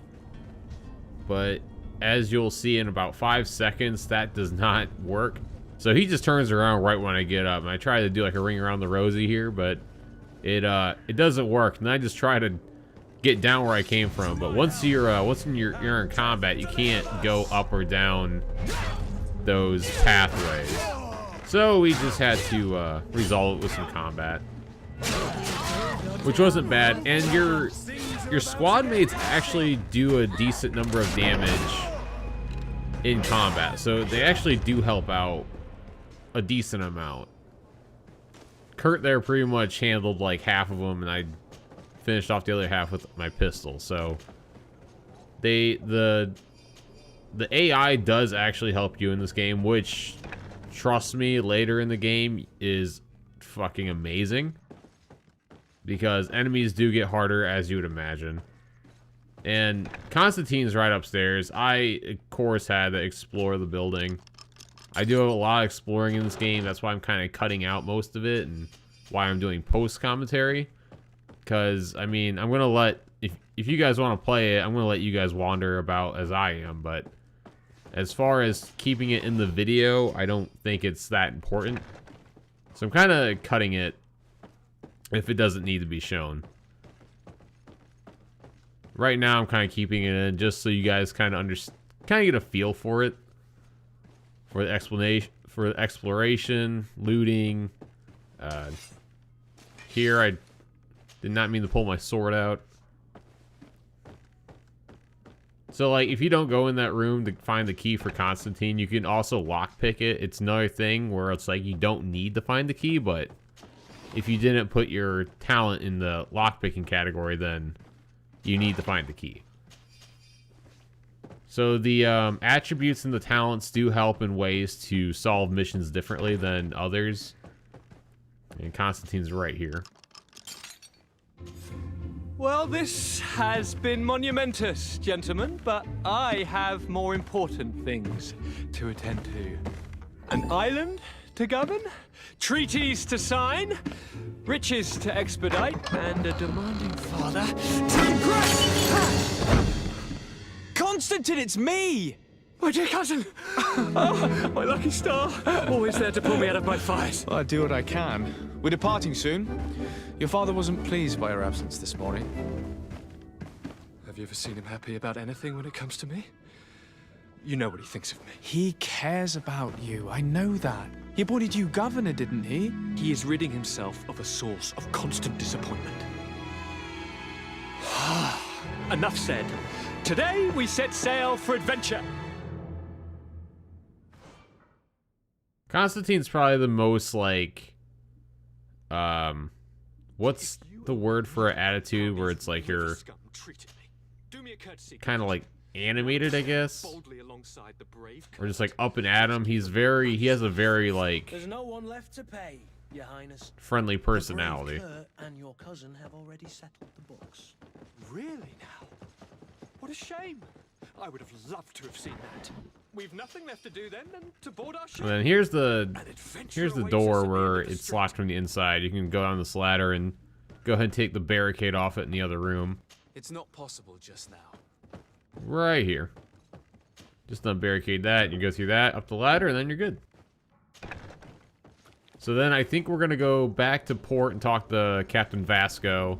but as you'll see in about 5 seconds, that does not work. So he just turns around right when I get up. And I try to do like a ring around the rosy here, but it doesn't work. And I just try to get down where I came from. But once you're in combat, you can't go up or down those pathways. So we just had to resolve it with some combat, which wasn't bad. And your squad mates actually do a decent number of damage in combat, so they actually do help out a decent amount. Kurt there pretty much handled like half of them, and I finished off the other half with my pistol. So the AI does actually help you in this game, which, trust me, later in the game is fucking amazing, because enemies do get harder, as you would imagine. And Constantine's right upstairs. I, of course, had to explore the building. I do have a lot of exploring in this game. That's why I'm kind of cutting out most of it, and why I'm doing post-commentary. Because, I mean, I'm going to let... If you guys want to play it, I'm going to let you guys wander about as I am. But as far as keeping it in the video, I don't think it's that important. So I'm kind of cutting it if it doesn't need to be shown. Right now, I'm kind of keeping it in just so you guys kind of get a feel for it, for the exploration, looting. Here, I did not mean to pull my sword out. So, like, if you don't go in that room to find the key for Constantine, you can also lockpick it. It's another thing where it's like you don't need to find the key, but if you didn't put your talent in the lockpicking category, then you need to find the key. So the attributes and the talents do help in ways to solve missions differently than others. And Constantine's right here. Well, this has been monumentous, gentlemen, but I have more important things to attend to. An island to govern, treaties to sign, riches to expedite, and a demanding father to impress. Constantine, it's me! My dear cousin! Oh, my lucky star! Always there to pull me out of my fires. Well, I do what I can. We're departing soon. Your father wasn't pleased by your absence this morning. Have you ever seen him happy about anything when it comes to me? You know what he thinks of me. He cares about you. I know that. He appointed you governor, didn't he? He is ridding himself of a source of constant disappointment. Enough said. Today we set sail for adventure. Constantine's probably the most, like, what's the word for an attitude where it's like you're kind of like animated, I guess, or just like up and at him. He has a very, like, There's no one left to pay, Your Highness. friendly personality. Kurt and your cousin have already settled the books. Really now? What a shame. I would have loved to have seen that. We've nothing left to do then than to board our ship. And then here's the door where it's locked from the inside. You can go down this ladder and go ahead and take the barricade off it in the other room. It's not possible just now. Right here. Just unbarricade that, and you go through that, up the ladder, and then you're good. So then I think we're gonna go back to port and talk to Captain Vasco.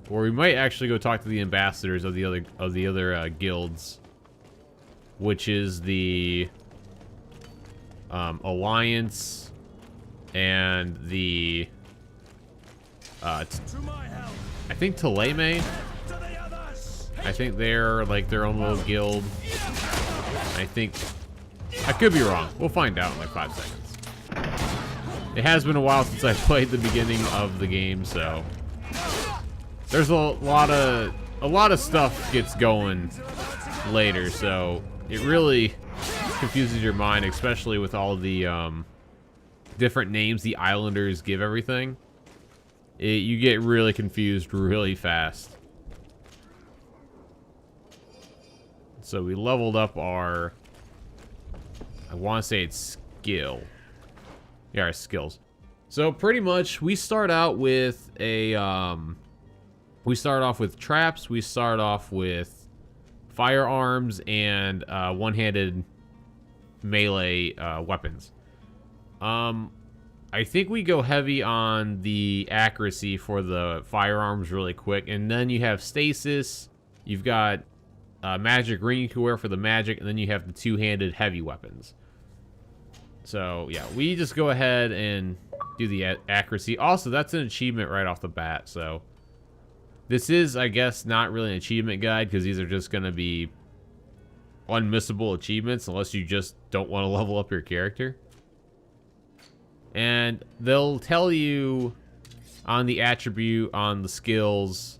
Or we might actually go talk to the ambassadors of the other guilds, which is the Alliance and the I think Teleme. I think they're like their own little guild. I think I could be wrong. We'll find out in like 5 seconds. It has been a while since I played the beginning of the game, so there's a lot of stuff gets going later, so it really confuses your mind, especially with all the different names the islanders give everything. You get really confused really fast. So we leveled up our, I want to say it's skill. Yeah, our skills. So pretty much we start out with a we start off with traps, we start off with firearms and one-handed melee weapons. I think we go heavy on the accuracy for the firearms really quick, and then you have stasis. You've got magic ring you can wear for the magic, and then you have the two-handed heavy weapons. So yeah, we just go ahead and do the accuracy. Also, that's an achievement right off the bat. So this is, I guess, not really an achievement guide because these are just going to be unmissable achievements unless you just don't want to level up your character. And they'll tell you on the attribute, on the skills,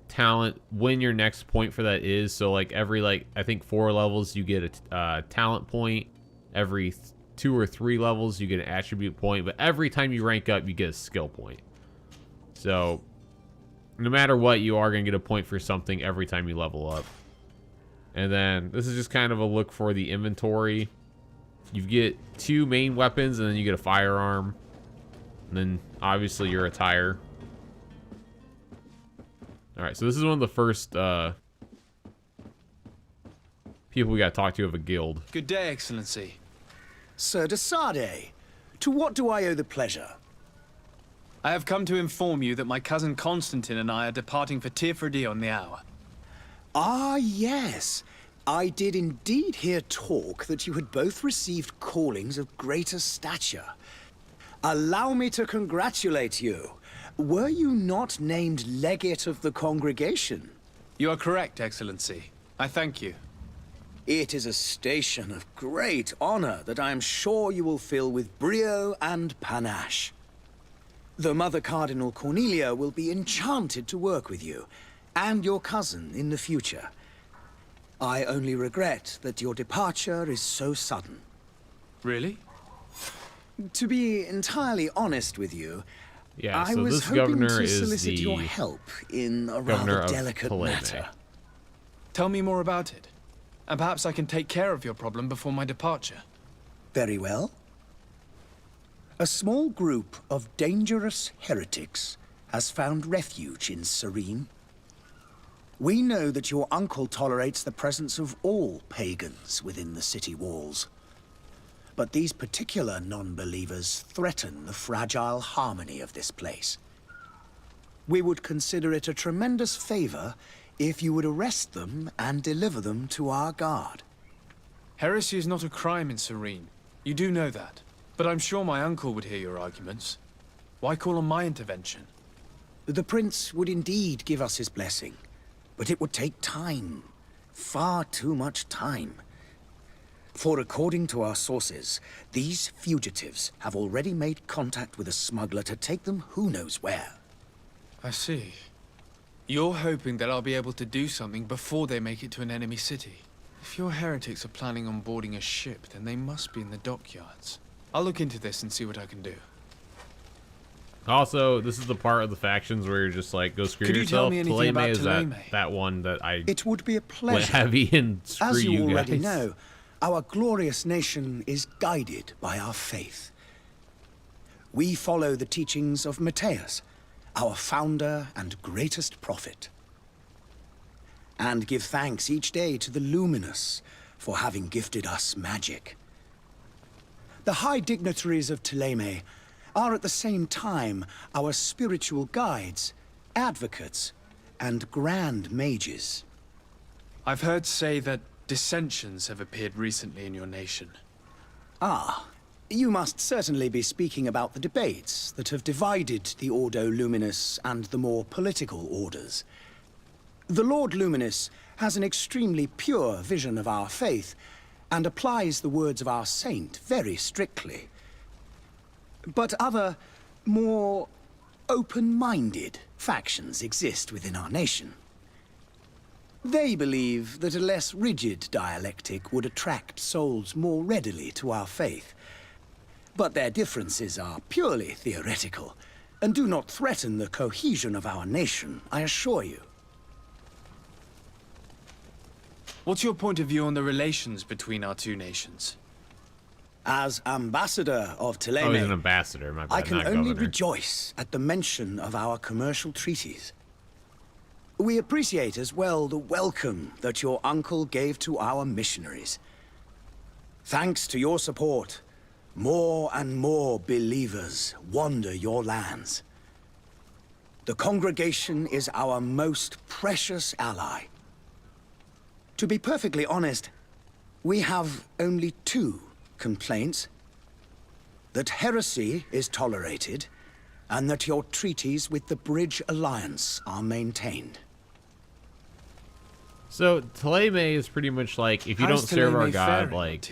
talent, when your next point for that is. So like every, like, I think 4 levels you get a talent point. Every 2 or 3 levels you get an attribute point. But every time you rank up, you get a skill point. So no matter what, you are going to get a point for something every time you level up. And then this is just kind of a look for the inventory. You get 2 main weapons, and then you get a firearm. And then, obviously, your attire. Alright, so this is one of the first people we got to talk to of a guild. Good day, Excellency. Sir de Sade, to what do I owe the pleasure? I have come to inform you that my cousin Constantine and I are departing for Tirfredi on the hour. Ah, yes. I did indeed hear talk that you had both received callings of greater stature. Allow me to congratulate you. Were you not named legate of the congregation? You are correct, Excellency. I thank you. It is a station of great honor that I am sure you will fill with brio and panache. The Mother Cardinal Cornelia will be enchanted to work with you, and your cousin in the future. I only regret that your departure is so sudden. Really? To be entirely honest with you, Yeah, I so was this hoping governor to is solicit the your help in a governor rather of delicate Theleme. matter. Tell me more about it. And perhaps I can take care of your problem before my departure. Very well. A small group of dangerous heretics has found refuge in Serene. We know that your uncle tolerates the presence of all pagans within the city walls. But these particular non-believers threaten the fragile harmony of this place. We would consider it a tremendous favor if you would arrest them and deliver them to our guard. Heresy is not a crime in Serene. You do know that. But I'm sure my uncle would hear your arguments. Why call on my intervention? The prince would indeed give us his blessing, but it would take time. Far too much time. For according to our sources, these fugitives have already made contact with a smuggler to take them who knows where. I see. You're hoping that I'll be able to do something before they make it to an enemy city. If your heretics are planning on boarding a ship, then they must be in the dockyards. I'll look into this and see what I can do. Also, this is the part of the factions where you're just like, go screw Could you yourself. tell me anything about is Theleme? that one that I It would be a went pleasure. heavy and screw As you already guys. know, our glorious nation is guided by our faith. We follow the teachings of Matthias, our founder and greatest prophet, and give thanks each day to the Luminous for having gifted us magic. The high dignitaries of Theleme are at the same time our spiritual guides, advocates, and grand mages. I've heard say that dissensions have appeared recently in your nation. Ah, you must certainly be speaking about the debates that have divided the Ordo Luminous and the more political orders. The Lord Luminous has an extremely pure vision of our faith and applies the words of our saint very strictly. But other, more open-minded factions exist within our nation. They believe that a less rigid dialectic would attract souls more readily to our faith. But their differences are purely theoretical, and do not threaten the cohesion of our nation, I assure you. What's your point of view on the relations between our two nations? As ambassador of Theleme, Oh, he's an ambassador, my bad, I can not only governor. rejoice at the mention of our commercial treaties. We appreciate as well the welcome that your uncle gave to our missionaries. Thanks to your support, more and more believers wander your lands. The congregation is our most precious ally. To be perfectly honest, we have only two complaints. That heresy is tolerated, and that your treaties with the Bridge Alliance are maintained. So, Thélème is pretty much like, if you don't serve our god, like,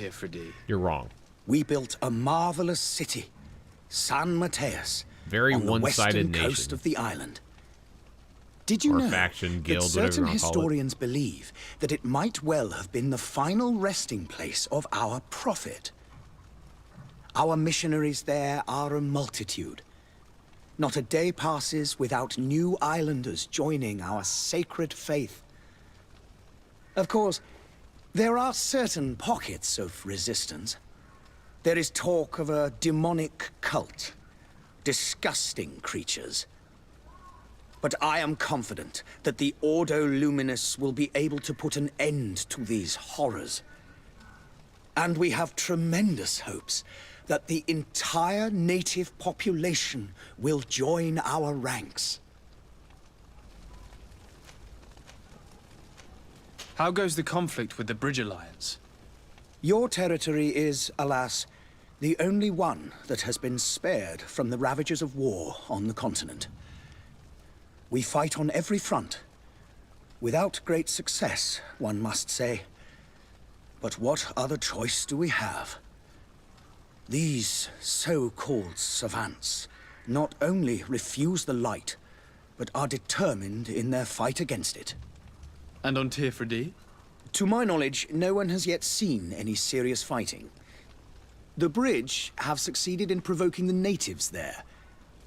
you're wrong. We built a marvelous city, San Mateus, very on the one-sided western nation. coast of the island. Did you or know faction, guild, that whatever you certain wanna call it. historians believe that it might well have been the final resting place of our prophet? Our missionaries there are a multitude. Not a day passes without new islanders joining our sacred faith. Of course, there are certain pockets of resistance. There is talk of a demonic cult, disgusting creatures. But I am confident that the Ordo Luminous will be able to put an end to these horrors. And we have tremendous hopes that the entire native population will join our ranks. How goes the conflict with the Bridge Alliance? Your territory is, alas, the only one that has been spared from the ravages of war on the continent. We fight on every front. Without great success, one must say. But what other choice do we have? These so-called savants not only refuse the light, but are determined in their fight against it. And on Tirfredi? To my knowledge, no one has yet seen any serious fighting. The Bridge have succeeded in provoking the natives there,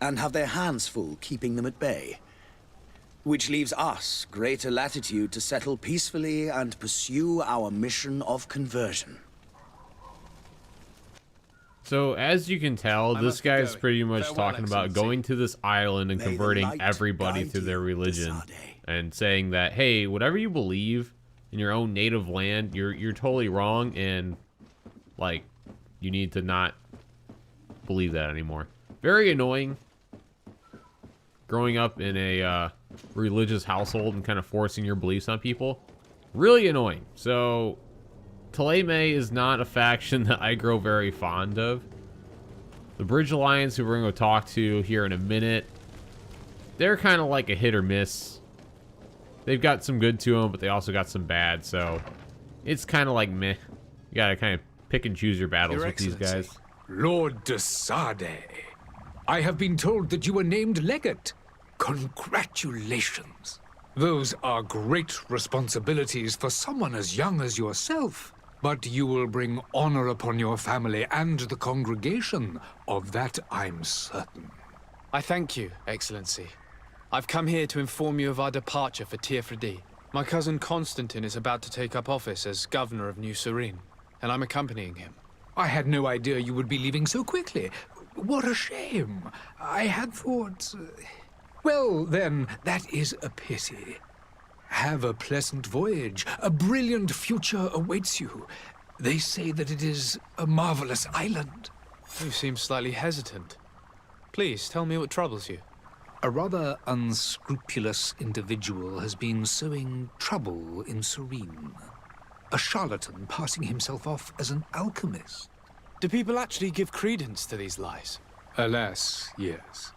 and have their hands full keeping them at bay. Which leaves us greater latitude to settle peacefully and pursue our mission of conversion. So, as you can tell, this guy's pretty much Farewell, talking about Excellency. going to this island and May the converting light everybody guide to their you, religion. Desade. And saying that, hey, whatever you believe in your own native land, you're totally wrong, and, like, you need to not believe that anymore. Very annoying. Growing up in a religious household and kind of forcing your beliefs on people. Really annoying. So, Thélème is not a faction that I grow very fond of. The Bridge Alliance, who we're going to talk to here in a minute, they're kind of like a hit or miss. They've got some good to them, but they also got some bad, so it's kind of like meh. You gotta kind of pick and choose your battles with these guys. Lord Desade, I have been told that you were named legate. Congratulations. Those are great responsibilities for someone as young as yourself. But you will bring honor upon your family and the congregation. Of that I'm certain. I thank you, Excellency. I've come here to inform you of our departure for Tirfredi. My cousin Constantine is about to take up office as governor of New Serene, and I'm accompanying him. I had no idea you would be leaving so quickly. What a shame. I had thought... Well, then, that is a pity. Have a pleasant voyage. A brilliant future awaits you. They say that it is a marvelous island. You seem slightly hesitant. Please, tell me what troubles you. A rather unscrupulous individual has been sowing trouble in Serene. A charlatan passing himself off as an alchemist. Do people actually give credence to these lies? Alas, yes.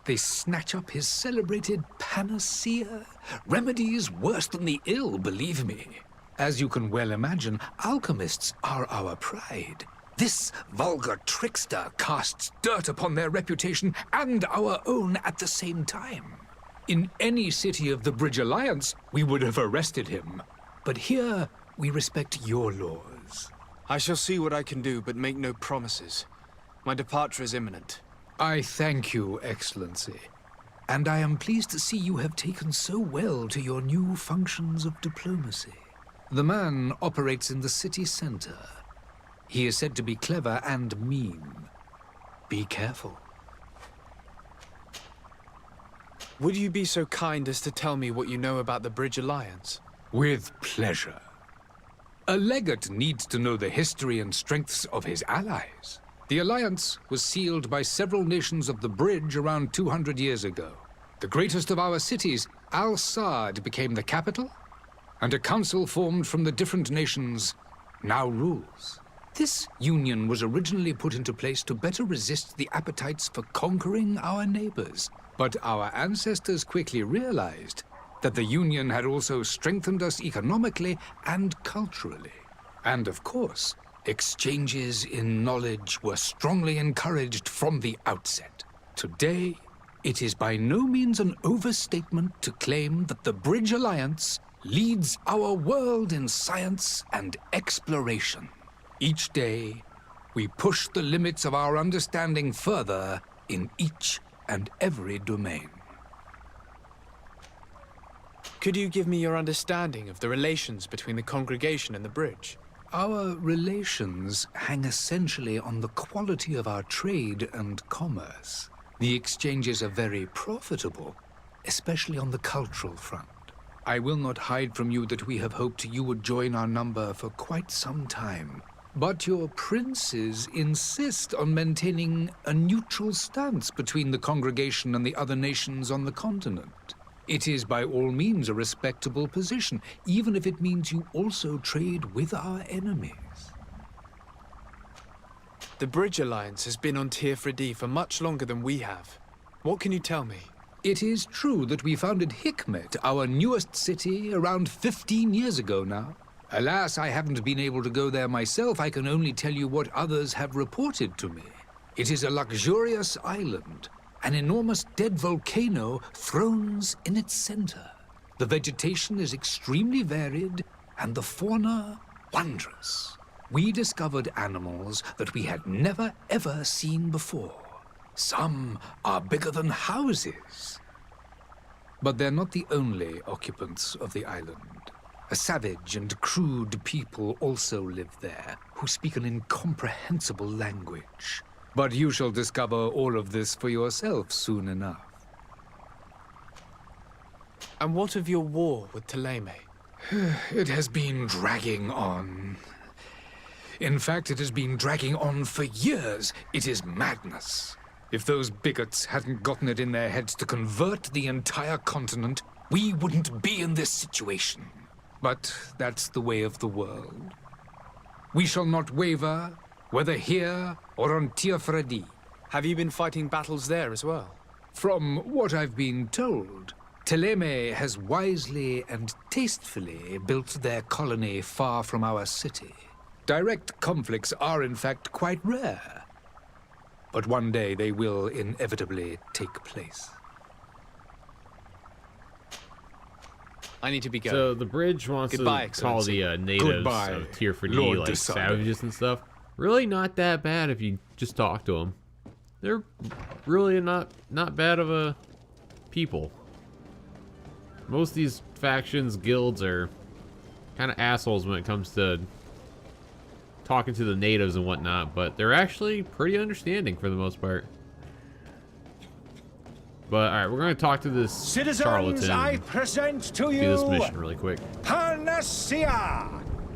They snatch up his celebrated panacea. Remedies worse than the ill, believe me. As you can well imagine, alchemists are our pride. This vulgar trickster casts dirt upon their reputation and our own at the same time. In any city of the Bridge Alliance, we would have arrested him. But here, we respect your laws. I shall see what I can do, but make no promises. My departure is imminent. I thank you, Excellency. And I am pleased to see you have taken so well to your new functions of diplomacy. The man operates in the city center. He is said to be clever and mean. Be careful. Would you be so kind as to tell me what you know about the Bridge Alliance? With pleasure. A legate needs to know the history and strengths of his allies. The alliance was sealed by several nations of the Bridge around 200 years ago. The greatest of our cities, Al-Saad, became the capital, and a council formed from the different nations now rules. This union was originally put into place to better resist the appetites for conquering our neighbors. But our ancestors quickly realized that the union had also strengthened us economically and culturally. And of course, exchanges in knowledge were strongly encouraged from the outset. Today, it is by no means an overstatement to claim that the Bridge Alliance leads our world in science and exploration. Each day, we push the limits of our understanding further in each and every domain. Could you give me your understanding of the relations between the congregation and the bridge? Our relations hang essentially on the quality of our trade and commerce. The exchanges are very profitable, especially on the cultural front. I will not hide from you that we have hoped you would join our number for quite some time. But your princes insist on maintaining a neutral stance between the congregation and the other nations on the continent. It is by all means a respectable position, even if it means you also trade with our enemies. The Bridge Alliance has been on Tirfredi for much longer than we have. What can you tell me? It is true that we founded Hikmet, our newest city, around 15 years ago now. Alas, I haven't been able to go there myself. I can only tell you what others have reported to me. It is a luxurious island. An enormous dead volcano thrones in its center. The vegetation is extremely varied, and the fauna wondrous. We discovered animals that we had never ever seen before. Some are bigger than houses. But they're not the only occupants of the island. A savage and crude people also live there, who speak an incomprehensible language. But you shall discover all of this for yourself soon enough. And what of your war with Ptolemy? It has been dragging on. In fact, it has been dragging on for years. It is madness. If those bigots hadn't gotten it in their heads to convert the entire continent, we wouldn't be in this situation. But that's the way of the world. We shall not waver, whether here or on Tirfredi. Have you been fighting battles there as well? From what I've been told, Ptolemy has wisely and tastefully built their colony far from our city. Direct conflicts are in fact quite rare. But one day they will inevitably take place. I need to be going. So the bridge wants to call the natives of Tirfredi like savages and stuff. Really not that bad if you just talk to them. They're really not bad of a people. Most of these factions, guilds are kind of assholes when it comes to talking to the natives and whatnot, but they're actually pretty understanding for the most part. But alright, we're going to talk to this Citizens, I present to you do this mission really quick. Panacea,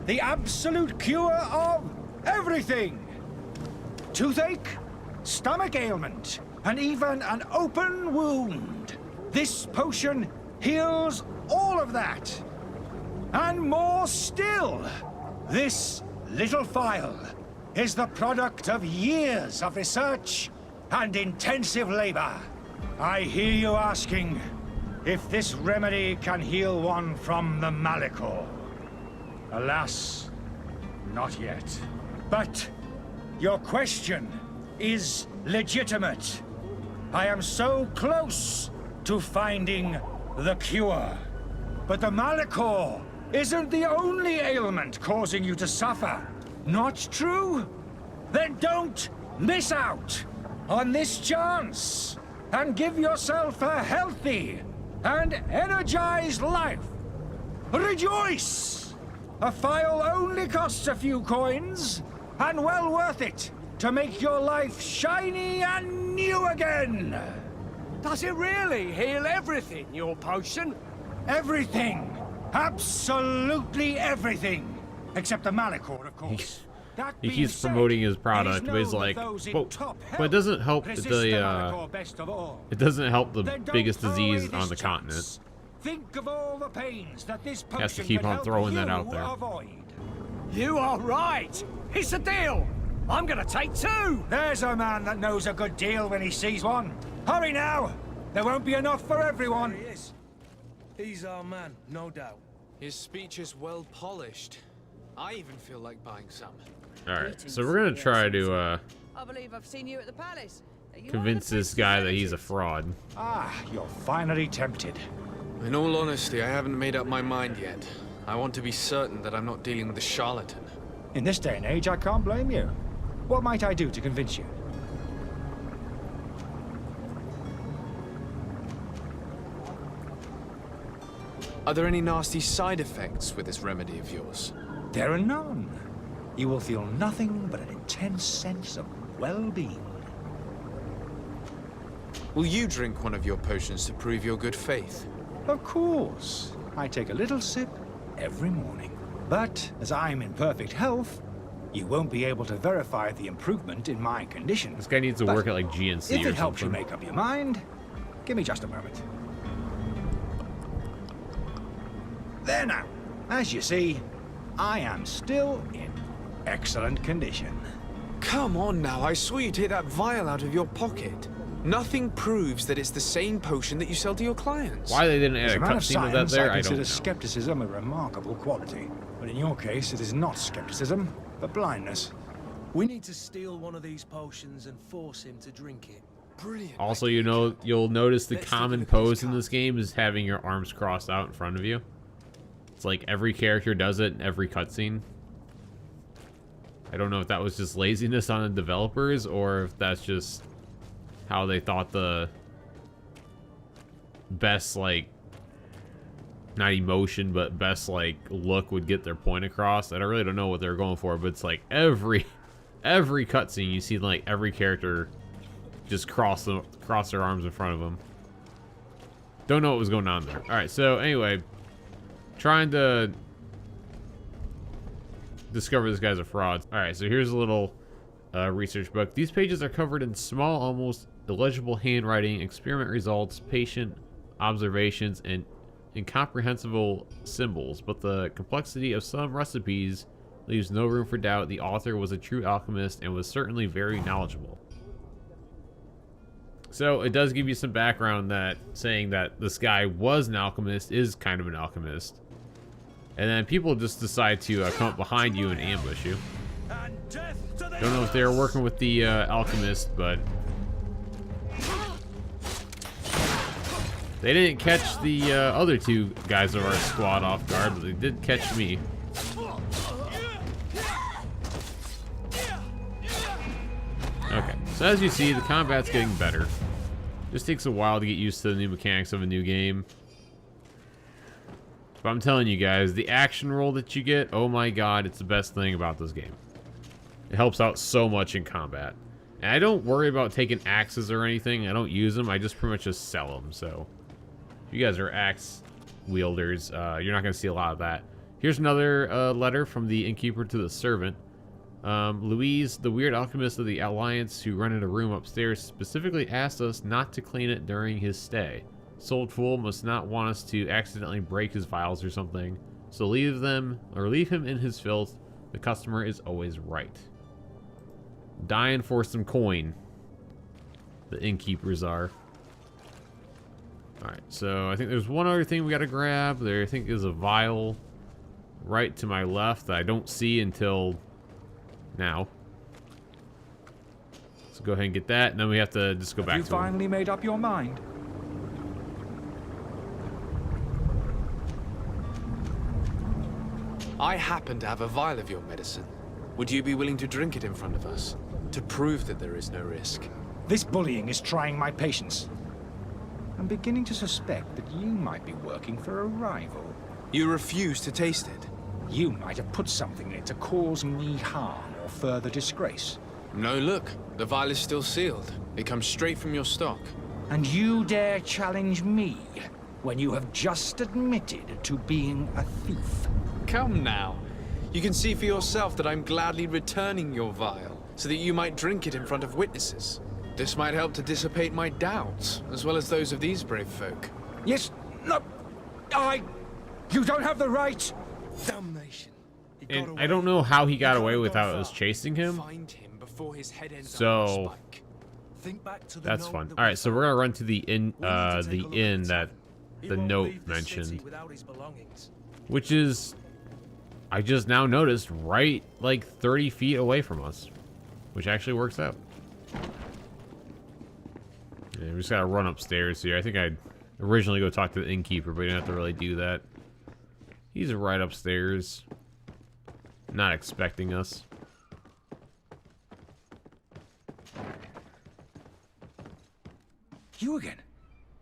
the absolute cure of everything. Toothache, stomach ailment, and even an open wound. This potion heals all of that. And more still. This little phial is the product of years of research and intensive labor. I hear you asking if this remedy can heal one from the Malachor. Alas, not yet. But your question is legitimate. I am so close to finding the cure. But the Malachor isn't the only ailment causing you to suffer. Not true? Then don't miss out on this chance and give yourself a healthy and energized life. Rejoice! A phial only costs a few coins, and well worth it to make your life shiny and new again. Does it really heal everything, your potion? Everything. Absolutely everything. Except the Malachor, of course. He keeps promoting his product, but he's like, but it doesn't help the it doesn't help the biggest disease on the continent. Think of all the pains that this potion has to keep on throwing that out there. You are right. It's a deal. I'm gonna take 2. There's a man that knows a good deal when he sees one. Hurry now. There won't be enough for everyone. There he is. He's our man, no doubt. His speech is well polished. I even feel like buying some. Alright, so we're gonna try to I believe I've seen you at the palace. convince this guy that he's a fraud. Ah, you're finally tempted. In all honesty, I haven't made up my mind yet. I want to be certain that I'm not dealing with a charlatan. In this day and age, I can't blame you. What might I do to convince you? Are there any nasty side effects with this remedy of yours? There are none. You will feel nothing but an intense sense of well-being. Will you drink one of your potions to prove your good faith? Of course. I take a little sip every morning. But as I'm in perfect health, you won't be able to verify the improvement in my condition. This guy needs to work at like GNC if or it helps you something. make up your mind, give me just a moment. There now. As you see, I am still in excellent condition. Come on now, I swear you take that vial out of your pocket. Nothing proves that it's the same potion that you sell to your clients. Why they didn't As add a a man of cutscene of that science, there, I I consider don't know. skepticism a remarkable quality. But in your case, it is not skepticism, but blindness. We need to steal one of these potions and force him to drink it. Brilliant. Also, you know, you'll notice the common pose in this game is having your arms crossed out in front of you. It's like every character does it in every cutscene. I don't know if that was just laziness on the developers or if that's just how they thought the best, like, not emotion, but best, like, look would get their point across. I really don't know what they're going for, but it's like every cutscene you see, like, every character just cross their arms in front of them. Don't know what was going on there. All right, so anyway, trying to discover this guy's a fraud. All right, so here's a little research book. These pages are covered in small, almost illegible handwriting, experiment results, patient observations, and incomprehensible symbols, but the complexity of some recipes leaves no room for doubt the author was a true alchemist and was certainly very knowledgeable. So it does give you some background that saying that this guy was an alchemist is kind of an alchemist. And then people just decide to come up behind you and ambush you. Don't know if they were working with the alchemist, but they didn't catch the other 2 guys of our squad off guard, but they did catch me. Okay, so as you see, the combat's getting better. Just takes a while to get used to the new mechanics of a new game. But I'm telling you guys, the action roll that you get, oh my god, it's the best thing about this game. It helps out so much in combat. And I don't worry about taking axes or anything. I don't use them. I just pretty much just sell them. So if you guys are axe wielders, you're not going to see a lot of that. Here's another letter from the innkeeper to the servant. Louise, the weird alchemist of the Alliance who rented a room upstairs, specifically asked us not to clean it during his stay. Sold Fool must not want us to accidentally break his vials or something. So leave him in his filth. The customer is always right. Dying for some coin. The innkeepers are. Alright, so I think there's one other thing we gotta grab. There I think is a vial right to my left that I don't see until now. Let's go ahead and get that, and then we have to just go back to Have you finally made up your mind? I happen to have a vial of your medicine. Would you be willing to drink it in front of us? To prove that there is no risk? This bullying is trying my patience. I'm beginning to suspect that you might be working for a rival. You refuse to taste it? You might have put something in it to cause me harm or further disgrace. No, look. The vial is still sealed. It comes straight from your stock. And you dare challenge me when you have just admitted to being a thief? Come now. You can see for yourself that I'm gladly returning your vial, so that you might drink it in front of witnesses. This might help to dissipate my doubts, as well as those of these brave folk. Yes, no, you don't have the right. Damnation. And I don't know how he got away without us chasing him. Find him before his head ends up So on a spike. Think back to the that's note fun. that All we right, so we're gonna run to the inn, We need to take a the look inn at that He the won't note leave the city mentioned, without his belongings. which is, I just now noticed, right like 30 feet away from us, which actually works out. Yeah, we just gotta run upstairs here. I think I'd originally go talk to the innkeeper, but you don't have to really do that. He's right upstairs, not expecting us. You again?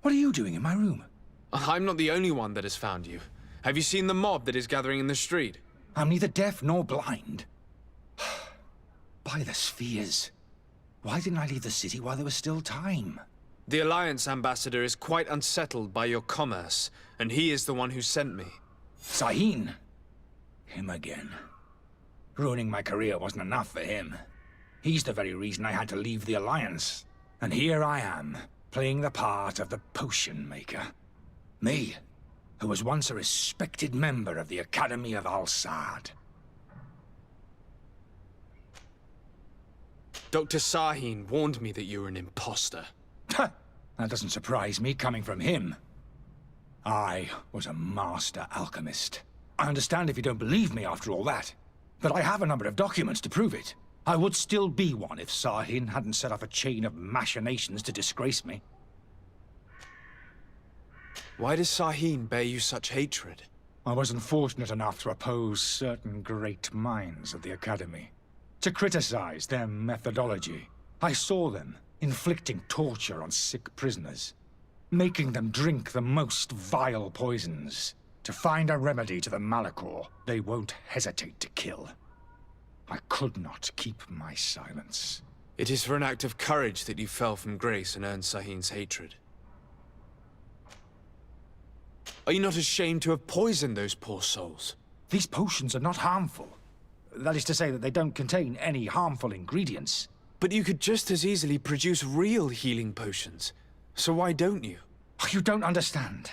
What are you doing in my room? I'm not the only one that has found you. Have you seen the mob that is gathering in the street? I'm neither deaf nor blind. By the spheres. Why didn't I leave the city while there was still time? The Alliance ambassador is quite unsettled by your commerce, and he is the one who sent me. Sahin. Him again. Ruining my career wasn't enough for him. He's the very reason I had to leave the Alliance. And here I am, playing the part of the potion maker. Me, who was once a respected member of the Academy of Al-Sad. Dr. Sahin warned me that you were an imposter. That doesn't surprise me, coming from him. I was a master alchemist. I understand if you don't believe me after all that, but I have a number of documents to prove it. I would still be one if Sahin hadn't set off a chain of machinations to disgrace me. Why does Sahin bear you such hatred? I wasn't fortunate enough to oppose certain great minds of the Academy, to criticize their methodology. I saw them inflicting torture on sick prisoners, making them drink the most vile poisons. To find a remedy to the Malachor, they won't hesitate to kill. I could not keep my silence. It is for an act of courage that you fell from grace and earned Sahin's hatred. Are you not ashamed to have poisoned those poor souls? These potions are not harmful. That is to say that they don't contain any harmful ingredients. But you could just as easily produce real healing potions. So why don't you? You don't understand.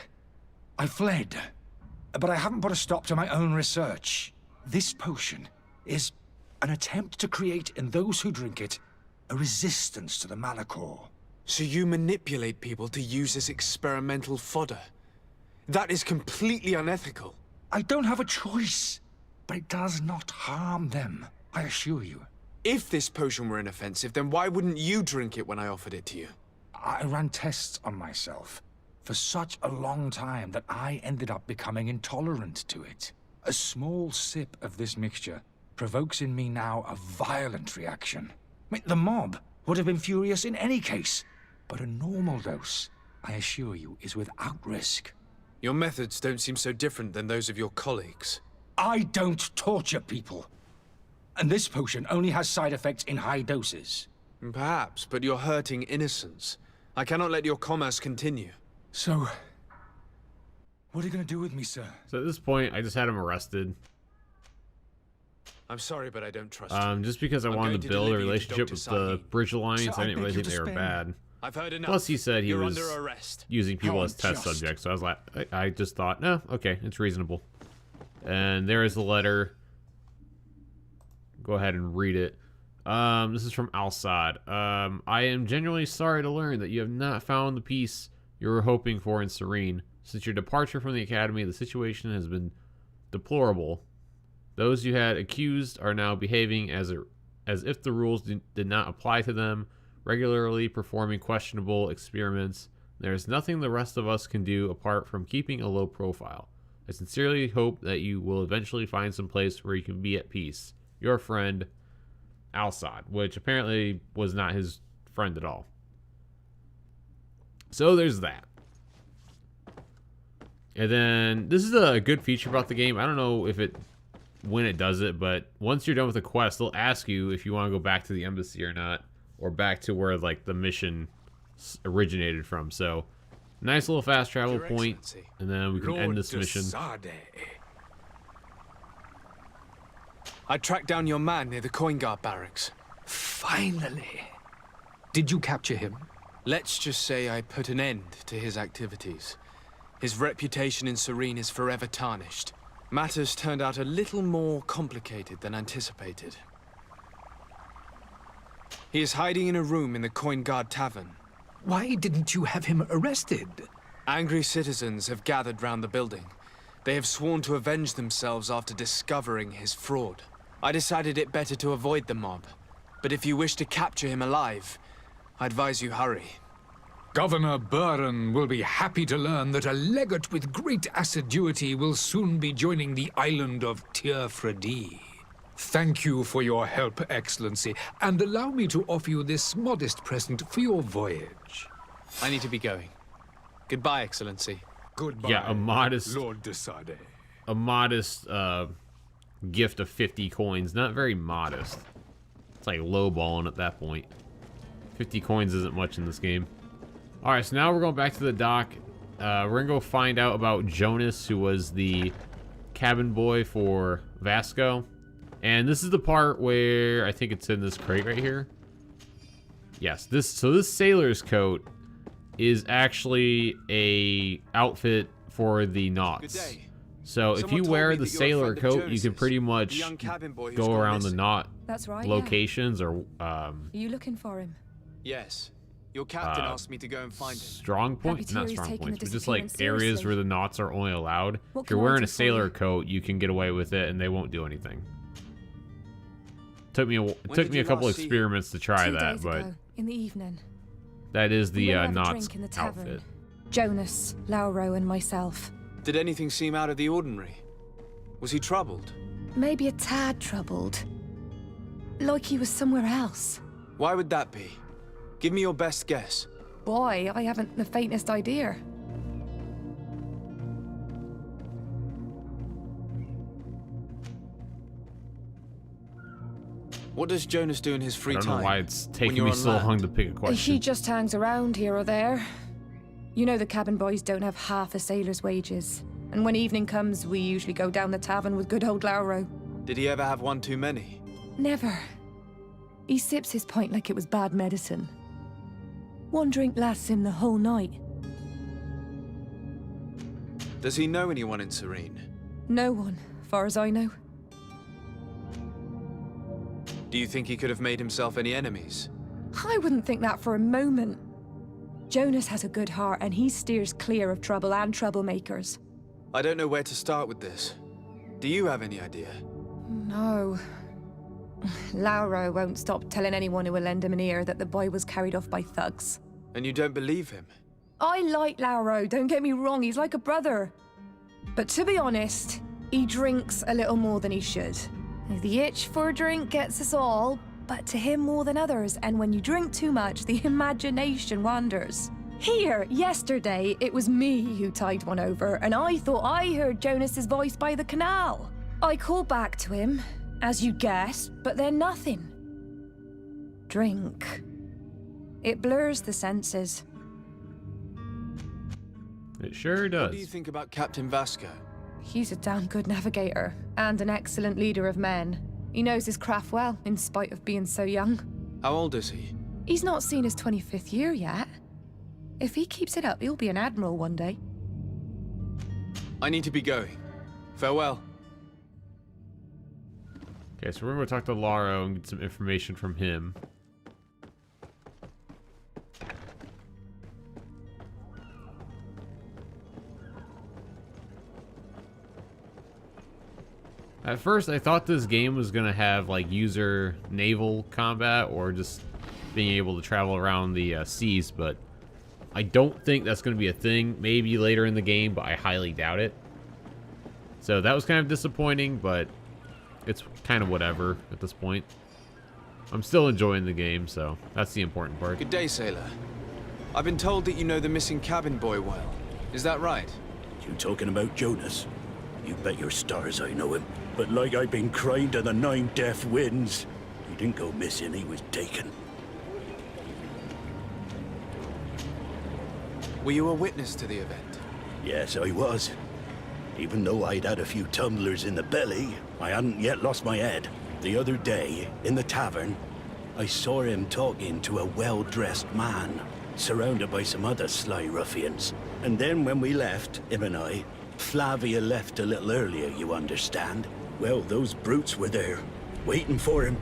I fled, but I haven't put a stop to my own research. This potion is an attempt to create in those who drink it a resistance to the Malachor. So you manipulate people to use as experimental fodder? That is completely unethical. I don't have a choice, but it does not harm them, I assure you. If this potion were inoffensive, then why wouldn't you drink it when I offered it to you? I ran tests on myself for such a long time that I ended up becoming intolerant to it. A small sip of this mixture provokes in me now a violent reaction. The mob would have been furious in any case, but a normal dose, I assure you, is without risk. Your methods don't seem so different than those of your colleagues. I don't torture people. And this potion only has side effects in high doses. Perhaps, but you're hurting innocents. I cannot let your commerce continue. So, what are you going to do with me, sir? So at this point, I just had him arrested. I'm sorry, but I don't trust you. Just because I wanted to build a relationship with the Bridge Alliance, I didn't really think they were bad. I've heard enough. Plus, he said he was under arrest. using people as test subjects, so I was like, I just thought, no, okay, it's reasonable. And there is the letter. Go ahead and read it. This is from Al-Sad. I am genuinely sorry to learn that you have not found the peace you were hoping for in Serene. Since your departure from the Academy, the situation has been deplorable. Those you had accused are now behaving as if the rules did not apply to them, regularly performing questionable experiments. There is nothing the rest of us can do apart from keeping a low profile. I sincerely hope that you will eventually find some place where you can be at peace. Your friend, Al-Sad, which apparently was not his friend at all. So there's that. And then this is a good feature about the game. I don't know if when it does it, but once you're done with the quest, they'll ask you if you want to go back to the embassy or not, or back to where like the mission originated from. So nice little fast travel point, and then we can end this mission. I tracked down your man near the coin guard barracks. Finally. Did you capture him? Let's just say I put an end to his activities. His reputation in Serene is forever tarnished. Matters turned out a little more complicated than anticipated. He is hiding in a room in the Coin Guard Tavern. Why didn't you have him arrested? Angry citizens have gathered round the building. They have sworn to avenge themselves after discovering his fraud. I decided it better to avoid the mob. But if you wish to capture him alive, I advise you hurry. Governor Buren will be happy to learn that a legate with great assiduity will soon be joining the island of Tir-Fredi. Thank you for your help, Excellency, and allow me to offer you this modest present for your voyage. I need to be going. Goodbye, Excellenncy. Goodbye, Yeah, a modest Lord de Sade. A modest gift of 50 coins. Not very modest. It's like lowballing at that point. 50 coins isn't much in this game. Alright, so now we're going back to the dock. We're going to go find out about Jonas, who was the cabin boy for Vasco. And this is the part where I think it's in this crate right here. Yes, this sailor's coat is actually a outfit for the knots. So if you wear the sailor coat, you can pretty much go around the knot locations. Or Are you looking for him? Yes. Your captain asked me to go and find him. Strong points? Not strong points, but just like areas seriously. where the knots are only allowed. What If you're can I wearing do a for sailor you? coat, you can get away with it and they won't do anything. It When took did me a you couple last see him? experiments to try 2 that, days but ago, in the evening. that is We the went to have a knots drink in the tavern. outfit. Jonas, Lauro, and myself. Did anything seem out of the ordinary? Was he troubled? Maybe a tad troubled. Like he was somewhere else. Why would that be? Give me your best guess. Boy, I haven't the faintest idea. What does Jonas do in his free I don't time? know why it's when taking you're me on so land? long to pick a question. He just hangs around here or there. You know the cabin boys don't have half a sailor's wages. And when evening comes, we usually go down the tavern with good old Lauro. Did he ever have one too many? Never. He sips his pint like it was bad medicine. One drink lasts him the whole night. Does he know anyone in Serene? No one, far as I know. Do you think he could have made himself any enemies? I wouldn't think that for a moment. Jonas has a good heart and he steers clear of trouble and troublemakers. I don't know where to start with this. Do you have any idea? No. Lauro won't stop telling anyone who will lend him an ear that the boy was carried off by thugs. And you don't believe him? I like Lauro, don't get me wrong, he's like a brother. But to be honest, he drinks a little more than he should. The itch for a drink gets us all, but to him more than others, and when you drink too much, the imagination wanders. Here, yesterday, it was me who tied one over, and I thought I heard Jonas's voice by the canal. I called back to him, as you guessed, but then nothing. Drink. It blurs the senses. It sure does. What do you think about Captain Vasco? He's a damn good navigator, and an excellent leader of men. He knows his craft well, in spite of being so young. How old is he? He's not seen his 25th year yet. If he keeps it up, he'll be an admiral one day. I need to be going. Farewell. Okay, so we're going to talk to Lauro and get some information from him. At first, I thought this game was going to have, like, user naval combat or just being able to travel around the seas, but I don't think that's going to be a thing. Maybe later in the game, but I highly doubt it. So that was kind of disappointing, but it's kind of whatever at this point. I'm still enjoying the game, so that's the important part. Good day, sailor. I've been told that you know the missing cabin boy well. Is that right? You talking about Jonas? You bet your stars I know him. But like I've been crying to the 9 deaf winds, he didn't go missing, he was taken. Were you a witness to the event? Yes, I was. Even though I'd had a few tumblers in the belly, I hadn't yet lost my head. The other day, in the tavern, I saw him talking to a well-dressed man, surrounded by some other sly ruffians. And then when we left, him and I, Flavia left a little earlier, you understand. Well, those brutes were there, waiting for him.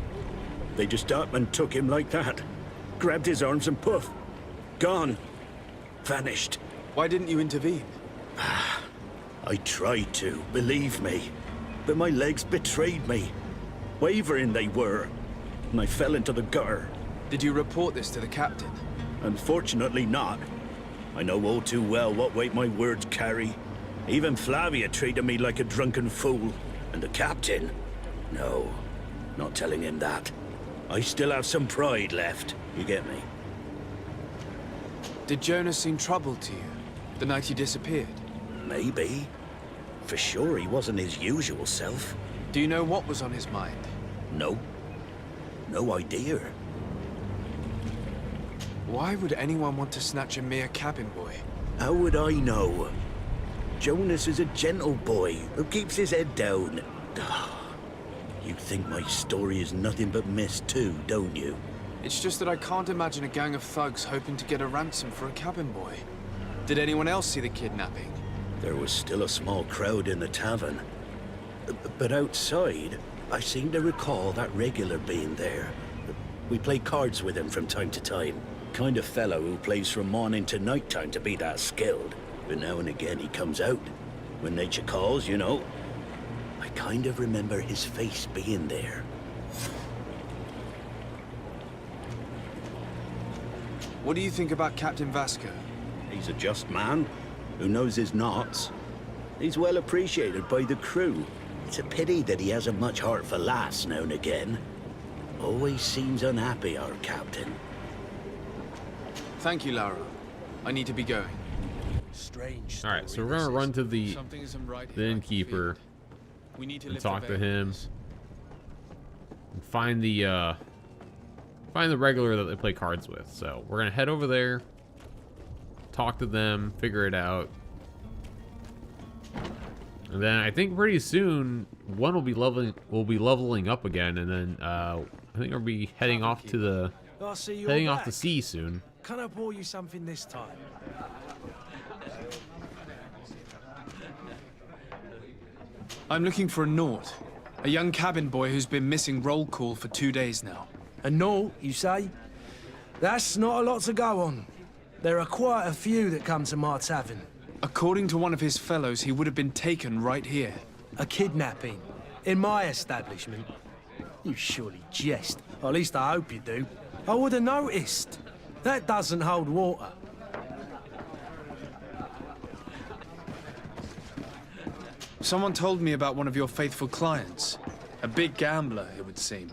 They just up and took him like that. Grabbed his arms and poof. Gone. Vanished. Why didn't you intervene? I tried to, believe me. But my legs betrayed me. Wavering they were. And I fell into the gutter. Did you report this to the captain? Unfortunately not. I know all too well what weight my words carry. Even Flavia treated me like a drunken fool. And the captain? No, not telling him that. I still have some pride left, you get me? Did Jonas seem troubled to you, the night he disappeared? Maybe. For sure he wasn't his usual self. Do you know what was on his mind? No. No idea. Why would anyone want to snatch a mere cabin boy? How would I know? Jonas is a gentle boy who keeps his head down. You think my story is nothing but mist too, don't you? It's just that I can't imagine a gang of thugs hoping to get a ransom for a cabin boy. Did anyone else see the kidnapping? There was still a small crowd in the tavern. But outside, I seem to recall that regular being there. We play cards with him from time to time. Kind of fellow who plays from morning to night time to be that skilled. But now and again he comes out. When nature calls, you know. I kind of remember his face being there. What do you think about Captain Vasco? He's a just man who knows his knots. He's well appreciated by the crew. It's a pity that he hasn't much heart for laughs now and again. Always seems unhappy, our captain. Thank you, Lara. I need to be going. Strange. All right, so we're gonna run to the innkeeper and talk to him and find the regular that they play cards with. So we're gonna head over there, talk to them, figure it out, and then I think pretty soon one will be leveling up again, and then I think we'll be heading off to the off to sea soon. Can I pour you something this time? I'm looking for a Naut, a young cabin boy who's been missing roll call for 2 days now. A Naut, you say? That's not a lot to go on. There are quite a few that come to my tavern. According to one of his fellows, he would have been taken right here. A kidnapping? In my establishment? You surely jest. Or at least I hope you do. I would have noticed. That doesn't hold water. Someone told me about one of your faithful clients. A big gambler, it would seem.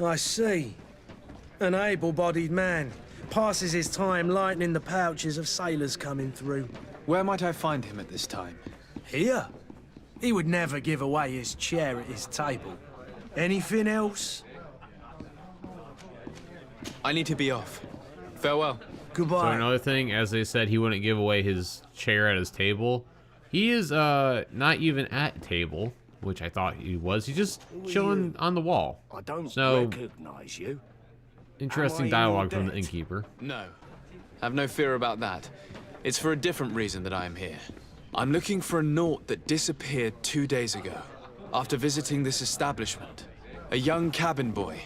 I see. An able-bodied man. Passes his time lightening the pouches of sailors coming through. Where might I find him at this time? Here? He would never give away his chair at his table. Anything else? I need to be off. Farewell. Goodbye. So another thing, as they said, he wouldn't give away his chair at his table. He is not even at a table, which I thought he was. He's just chilling on the wall. I don't recognize you. Interesting dialogue from the innkeeper. No. Have no fear about that. It's for a different reason that I am here. I'm looking for a Naut that disappeared 2 days ago, after visiting this establishment. A young cabin boy.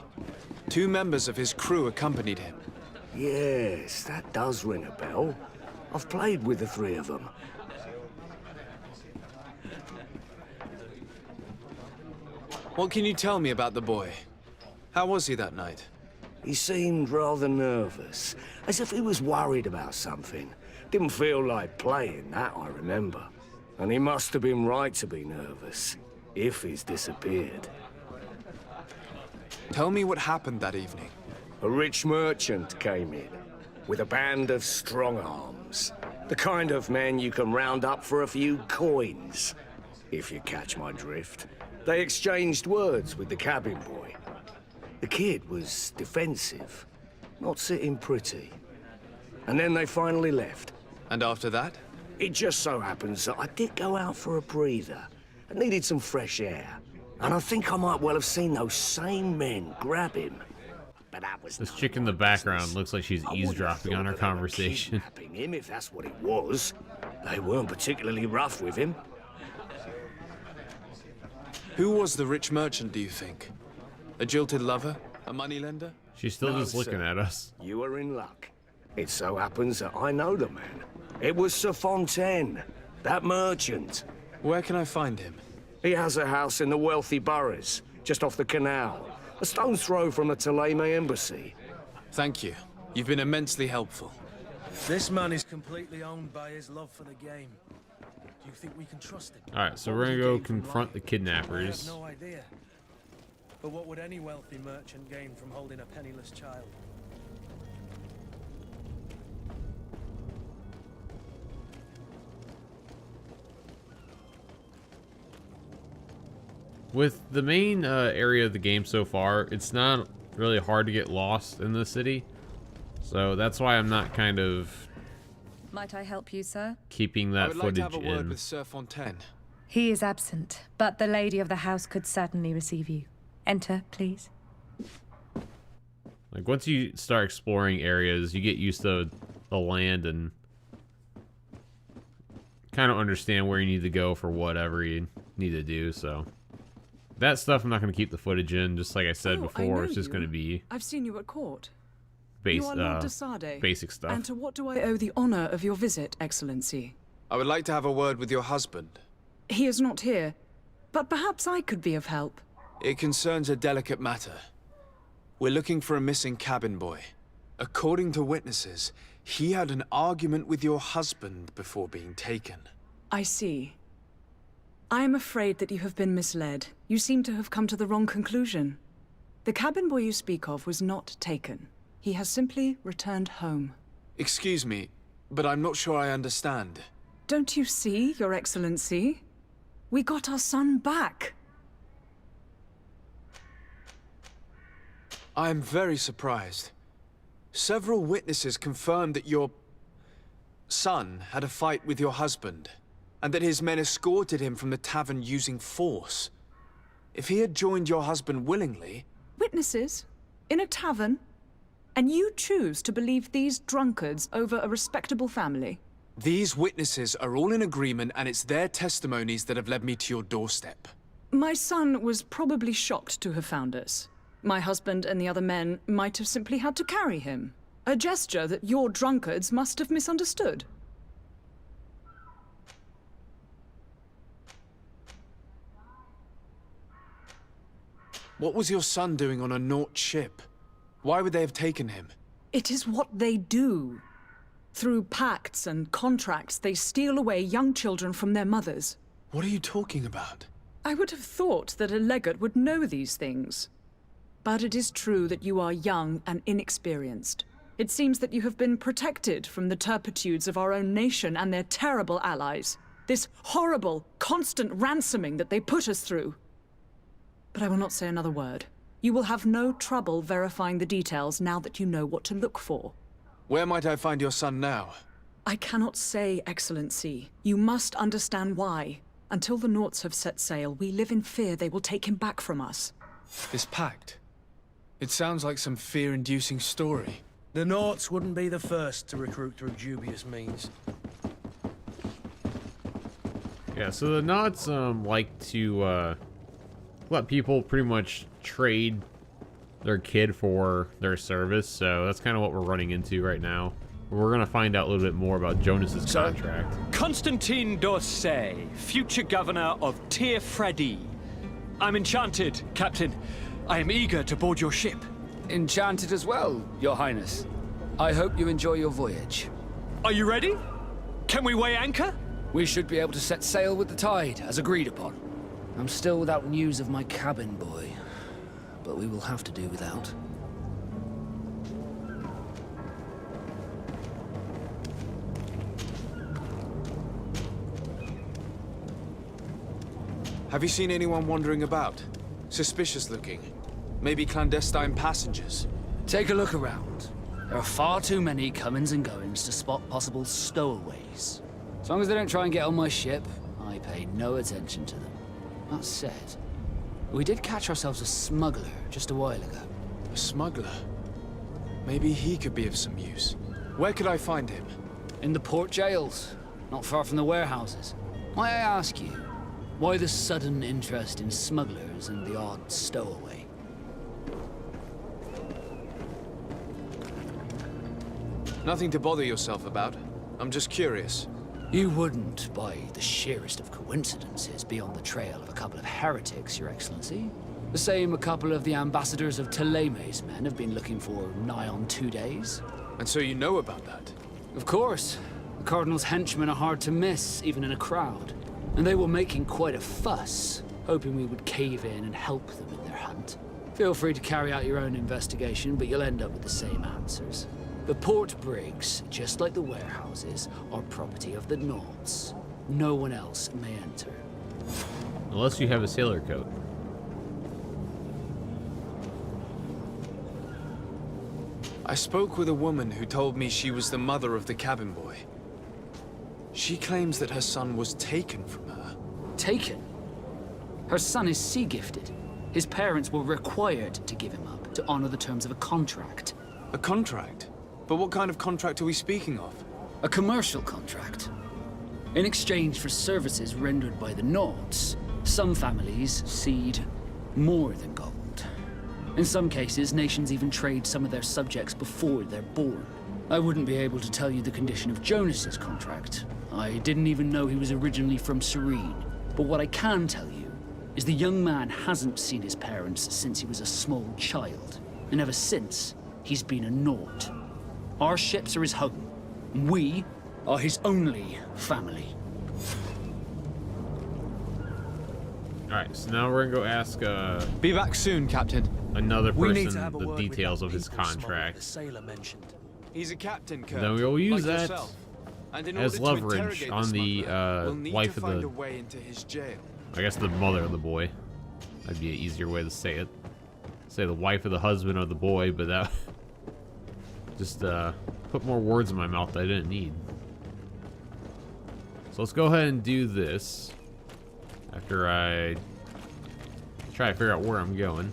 2 members of his crew accompanied him. Yes, that does ring a bell. I've played with the 3 of them. What can you tell me about the boy? How was he that night? He seemed rather nervous, as if he was worried about something. Didn't feel like playing, that I remember. And he must have been right to be nervous, if he's disappeared. Tell me what happened that evening. A rich merchant came in, with a band of strong arms. The kind of men you can round up for a few coins, if you catch my drift. They exchanged words with the cabin boy. The kid was defensive, not sitting pretty. And then they finally left. And after that? It just so happens that I did go out for a breather. I needed some fresh air. And I think I might well have seen those same men grab him. But that was This chick in the background looks like she's eavesdropping on our conversation. kidnapping him, if that's what it was. They weren't particularly rough with him. Who was the rich merchant, do you think? A jilted lover? A moneylender? She's still No, just looking sir. at us. You are in luck. It so happens that I know the man. It was Sir Fontaine, that merchant. Where can I find him? He has a house in the wealthy boroughs, just off the canal. A stone's throw from the Thélème embassy. Thank you. You've been immensely helpful. This man is completely owned by his love for the game. Do you think we can trust him? Alright, so we're gonna go confront the I have kidnappers. no idea. But what would any wealthy merchant gain from holding a penniless child? With the main area of the game so far, it's not really hard to get lost in the city. So that's why I'm not kind of Might I help you, sir? keeping I that would like to footage have a word in. with Sir Fontaine. He is absent, but the lady of the house could certainly receive you. Enter, please. Like, once you start exploring areas, you get used to the land and kind of understand where you need to go for whatever you need to do, so... That stuff I'm not going to keep the footage in, just like I said before, it's just going to be I've seen you at court. base, You are Lord de Sade. basic stuff. And to what do I owe the honor of your visit, Excellency? I would like to have a word with your husband. He is not here, but perhaps I could be of help. It concerns a delicate matter. We're looking for a missing cabin boy. According to witnesses, he had an argument with your husband before being taken. I see. I am afraid that you have been misled. You seem to have come to the wrong conclusion. The cabin boy you speak of was not taken. He has simply returned home. Excuse me, but I'm not sure I understand. Don't you see, Your Excellency? We got our son back. I am very surprised. Several witnesses confirmed that your son had a fight with your husband, and that his men escorted him from the tavern using force. If he had joined your husband willingly... Witnesses? In a tavern? And you choose to believe these drunkards over a respectable family? These witnesses are all in agreement, and it's their testimonies that have led me to your doorstep. My son was probably shocked to have found us. My husband and the other men might have simply had to carry him. A gesture that your drunkards must have misunderstood. What was your son doing on a Naut ship? Why would they have taken him? It is what they do. Through pacts and contracts, they steal away young children from their mothers. What are you talking about? I would have thought that a legate would know these things. But it is true that you are young and inexperienced. It seems that you have been protected from the turpitudes of our own nation and their terrible allies. This horrible, constant ransoming that they put us through. But I will not say another word. You will have no trouble verifying the details now that you know what to look for. Where might I find your son now? I cannot say, Excellency. You must understand why. Until the Nauts have set sail, we live in fear they will take him back from us. This pact. It sounds like some fear-inducing story. The Nauts wouldn't be the first to recruit through dubious means. Yeah, so the Nauts like to let people pretty much trade their kid for their service, so that's kind of what we're running into right now. We're gonna find out a little bit more about Jonas's contract. Constantine d'Orsay, future governor of Tir Freddy. I'm enchanted, Captain. I am eager to board your ship. Enchanted as well, Your Highness. I hope you enjoy your voyage. Are you ready? Can we weigh anchor? We should be able to set sail with the tide, as agreed upon. I'm still without news of my cabin boy, but we will have to do without. Have you seen anyone wandering about? Suspicious looking. Maybe clandestine passengers. Take a look around. There are far too many comings and goings to spot possible stowaways. As long as they don't try and get on my ship, I pay no attention to them. That said, we did catch ourselves a smuggler just a while ago. A smuggler? Maybe he could be of some use. Where could I find him? In the port jails, not far from the warehouses. Might I ask you, why the sudden interest in smugglers and the odd stowaway? Nothing to bother yourself about. I'm just curious. You wouldn't, by the sheerest of coincidences, be on the trail of a couple of heretics, Your Excellency. The same a couple of the ambassadors of Teleme's men have been looking for nigh on 2 days. And so you know about that? Of course. The Cardinal's henchmen are hard to miss, even in a crowd. And they were making quite a fuss, hoping we would cave in and help them in their hunt. Feel free to carry out your own investigation, but you'll end up with the same answers. The port brigs, just like the warehouses, are property of the Nords. No one else may enter. Unless you have a sailor coat. I spoke with a woman who told me she was the mother of the cabin boy. She claims that her son was taken from her. Taken? Her son is sea-gifted. His parents were required to give him up to honor the terms of a contract. A contract? But what kind of contract are we speaking of? A commercial contract. In exchange for services rendered by the Nords, some families cede more than gold. In some cases, nations even trade some of their subjects before they're born. I wouldn't be able to tell you the condition of Jonas's contract. I didn't even know he was originally from Serene. But what I can tell you is the young man hasn't seen his parents since he was a small child. And ever since, he's been a Nord. Our ships are his home. We are his only family. Alright, so now we're gonna go ask Be back soon, Captain. Another We need person to have a the word with details that of his people smuggler contract. the sailor mentioned. He's a captain, Kurt. Then we'll use like that yourself. And in as order to leverage interrogate on the smuggler, we'll need wife to of find the, a way into his jail. I guess the mother of the boy. That'd be an easier way to say it. Say the wife of the husband of the boy, but that just put more words in my mouth that I didn't need. So let's go ahead and do this after I try to figure out where I'm going.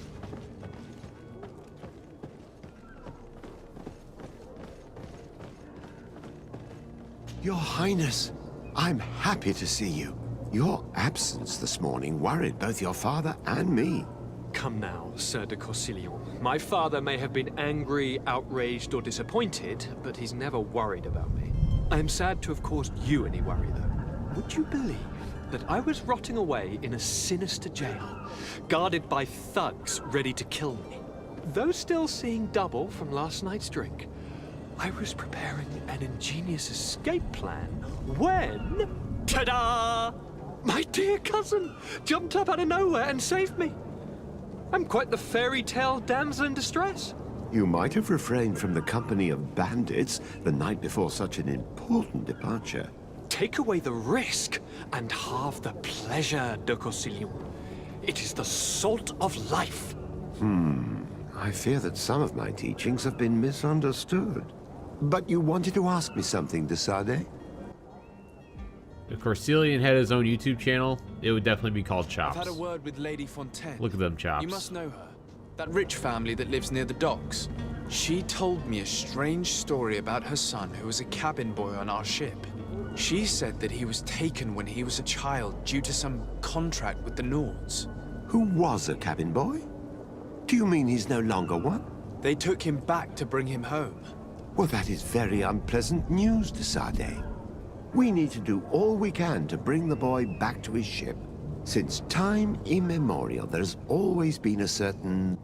Your Highness, I'm happy to see you. Your absence this morning worried both your father and me. Come now, Sir de Corsilion. My father may have been angry, outraged, or disappointed, but he's never worried about me. I am sad to have caused you any worry, though. Would you believe that I was rotting away in a sinister jail, guarded by thugs ready to kill me? Though still seeing double from last night's drink, I was preparing an ingenious escape plan when... Ta-da! My dear cousin jumped up out of nowhere and saved me. I'm quite the fairy tale damsel in distress. You might have refrained from the company of bandits the night before such an important departure. Take away the risk and halve the pleasure, de Corsilion. It is the salt of life. I fear that some of my teachings have been misunderstood. But you wanted to ask me something, de Sade? If Corsilion had his own YouTube channel, it would definitely be called Chops. I've had a word with Lady Fontaine. Look at them chops. You must know her. That rich family that lives near the docks. She told me a strange story about her son who was a cabin boy on our ship. She said that he was taken when he was a child due to some contract with the Nords. Who was a cabin boy? Do you mean he's no longer one? They took him back to bring him home. Well, that is very unpleasant news, de Sade. We need to do all we can to bring the boy back to his ship. Since time immemorial, there's always been a certain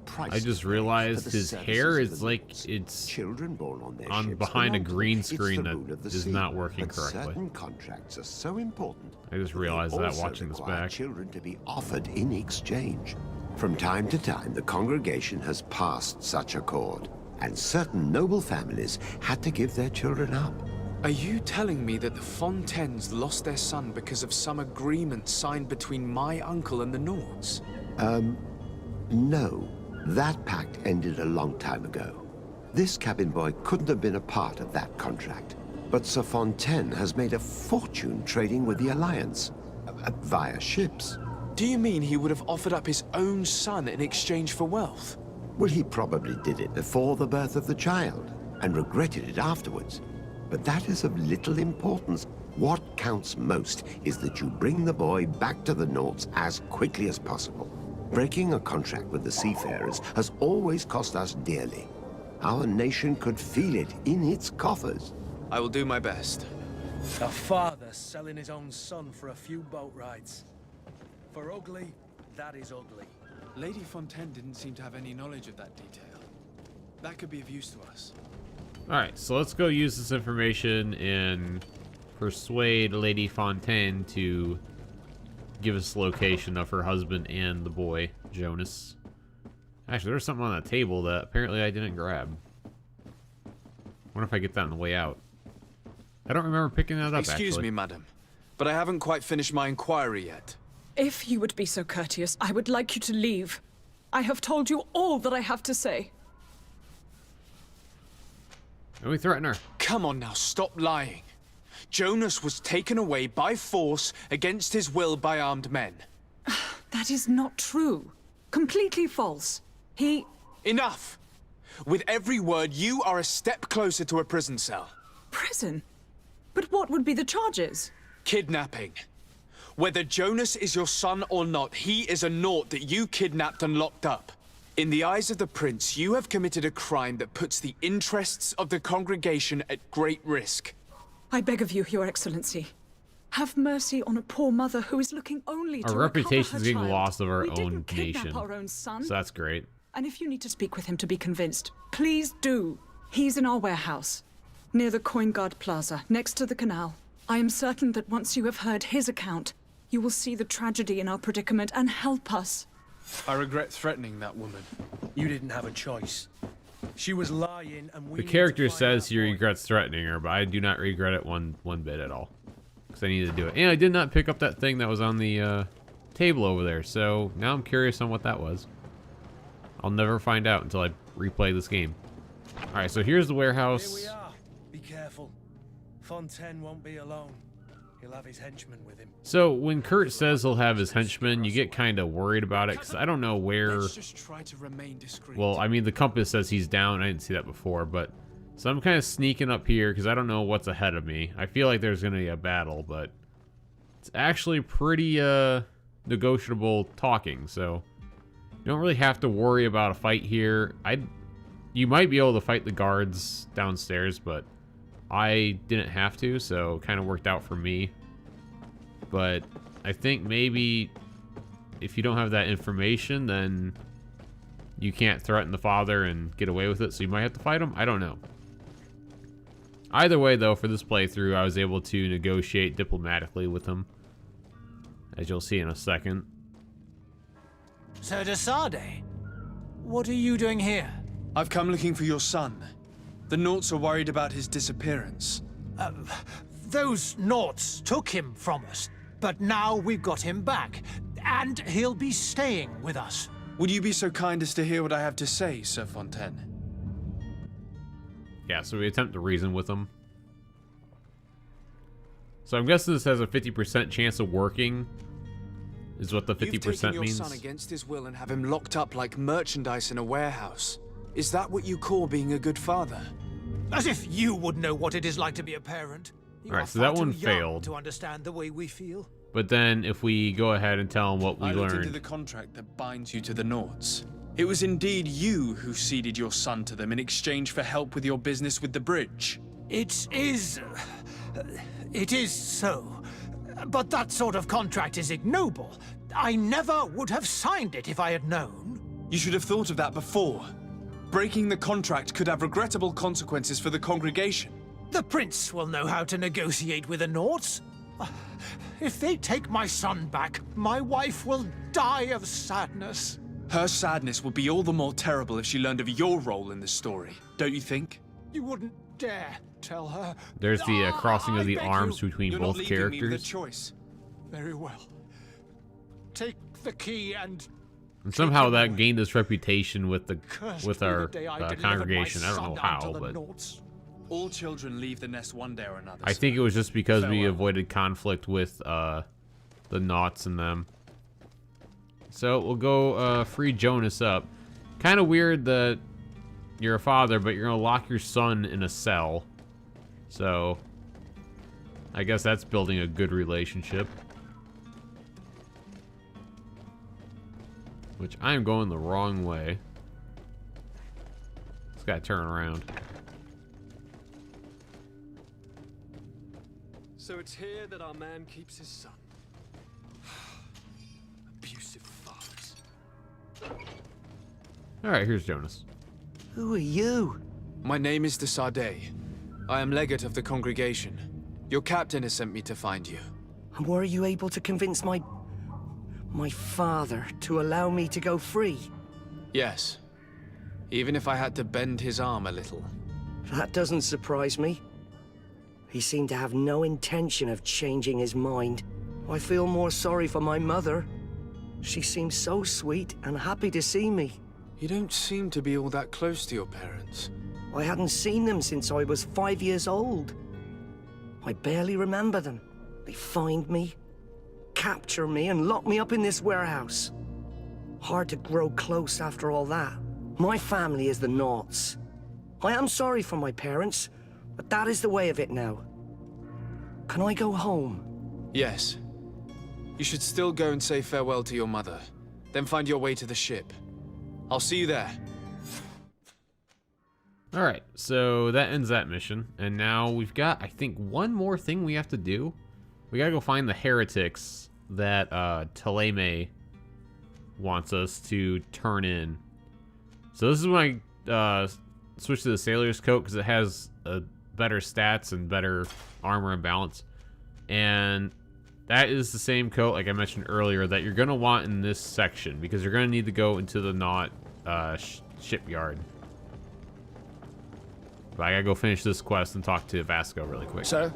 price. I just realized his hair is like it's children born on their on ships behind a belong to green it. It's screen the that rule of the is sea. not working But correctly. Certain contracts are so important. I just that they realized that also watching this require back. children to be offered in exchange. From time to time, the congregation has passed such accord, and certain noble families had to give their children up. Are you telling me that the Fontaines lost their son because of some agreement signed between my uncle and the Nords? No. That pact ended a long time ago. This cabin boy couldn't have been a part of that contract. But Sir Fontaine has made a fortune trading with the Alliance, via ships. Do you mean he would have offered up his own son in exchange for wealth? Well, he probably did it before the birth of the child, and regretted it afterwards. But that is of little importance. What counts most is that you bring the boy back to the Nords as quickly as possible. Breaking a contract with the seafarers has always cost us dearly. Our nation could feel it in its coffers. I will do my best. A father selling his own son for a few boat rides. For ugly, that is ugly. Lady Fontaine didn't seem to have any knowledge of that detail. That could be of use to us. Alright, so let's go use this information and persuade Lady Fontaine to give us the location of her husband and the boy, Jonas. Actually, there's something on that table that apparently I didn't grab. Wonder if I get that on the way out. I don't remember picking that up, Excuse me, madam, but I haven't quite finished my inquiry yet. If you would be so courteous, I would like you to leave. I have told you all that I have to say. And we threaten her. Come on now, stop lying. Jonas was taken away by force against his will by armed men. That is not true. Completely false. He... Enough! With every word, you are a step closer to a prison cell. Prison? But what would be the charges? Kidnapping. Whether Jonas is your son or not, he is a Nort that you kidnapped and locked up. In the eyes of the Prince, you have committed a crime that puts the interests of the congregation at great risk. I beg of you, Your Excellency. Have mercy on a poor mother who is looking only to our reputation is getting child. lost of our We own didn't kidnap nation. Our own son. So that's great. And if you need to speak with him to be convinced, please do. He's in our warehouse, near the Coin Guard Plaza, next to the canal. I am certain that once you have heard his account, you will see the tragedy in our predicament and help us. I regret threatening that woman. You didn't have a choice. She was lying, and we The need character to find says that he boy. regrets threatening her, but I do not regret it one bit at all. Because I needed to do it. And I did not pick up that thing that was on the table over there, so now I'm curious on what that was. I'll never find out until I replay this game. Alright, so here's the warehouse. Here we are. Be careful. Fontaine won't be alone. He'll have his henchmen with him. So when Kurt says he'll have his henchmen, you get kind of worried about it, because I don't know where... Let's just try to remain discreet. Well, I mean, the compass says he's down. I didn't see that before, but... So I'm kind of sneaking up here, because I don't know what's ahead of me. I feel like there's going to be a battle, but... It's actually pretty, negotiable talking, so... You don't really have to worry about a fight here. You might be able to fight the guards downstairs, but... I didn't have to, so it kind of worked out for me. But I think maybe if you don't have that information, then you can't threaten the father and get away with it, so you might have to fight him. I don't know. Either way, though, for this playthrough, I was able to negotiate diplomatically with him, as you'll see in a second. Sir de Sade, what are you doing here? I've come looking for your son. The Norts are worried about his disappearance. Those Norts took him from us, but now we've got him back, and he'll be staying with us. Would you be so kind as to hear what I have to say, Sir Fontaine? Yeah, so we attempt to reason with him. So I'm guessing this has a 50% chance of working, is what the 50% You've taken your means. son against his will and have him locked up like merchandise in a warehouse. Is that what you call being a good father? As if you would know what it is like to be a parent. You Alright, are so far that one too young failed. to understand the way we feel. But then if we go ahead and tell him what we I looked into learned... the contract that binds you to the Norts. It was indeed you who ceded your son to them in exchange for help with your business with the bridge. It is so. But that sort of contract is ignoble. I never would have signed it if I had known. You should have thought of that before. Breaking the contract could have regrettable consequences for the congregation. The Prince will know how to negotiate with the Norts. If they take my son back, my wife will die of sadness. Her sadness would be all the more terrible if she learned of your role in the story, don't you think? You wouldn't dare tell her. There's the crossing of the arms between You're both not leaving me with a characters. choice. Very well. Take the key and And somehow that gained us reputation with Cursed with be the our day I delivered my congregation. I don't son know down how, to the but... Norts. All children leave the nest one day or another. I think it was just because we Farewell. avoided conflict with the Naughts and them. So we'll go free Jonas up. Kind of weird that you're a father, but you're gonna lock your son in a cell. So I guess that's building a good relationship. Which I am going the wrong way. Just gotta turn around. So it's here that our man keeps his son. Abusive fathers. Alright, here's Jonas. Who are you? My name is de Sardet. I am legate of the congregation. Your captain has sent me to find you. And were you able to convince my father to allow me to go free? Yes. Even if I had to bend his arm a little. That doesn't surprise me. He seemed to have no intention of changing his mind. I feel more sorry for my mother. She seemed so sweet and happy to see me. You don't seem to be all that close to your parents. I hadn't seen them since I was 5 years old. I barely remember them. They find me, capture me, and lock me up in this warehouse. Hard to grow close after all that. My family is the Naughts. I am sorry for my parents, but that is the way of it now. Can I go home? Yes. You should still go and say farewell to your mother. Then find your way to the ship. I'll see you there. Alright, so that ends that mission. And now we've got, I think, one more thing we have to do. We gotta go find the heretics that Taleme wants us to turn in. So this is when I switch to the Sailor's Coat, because it has better stats and better armor and balance. And that is the same coat, like I mentioned earlier, that you're going to want in this section, because you're going to need to go into the Knot shipyard. But I gotta go finish this quest and talk to Vasco really quick. So,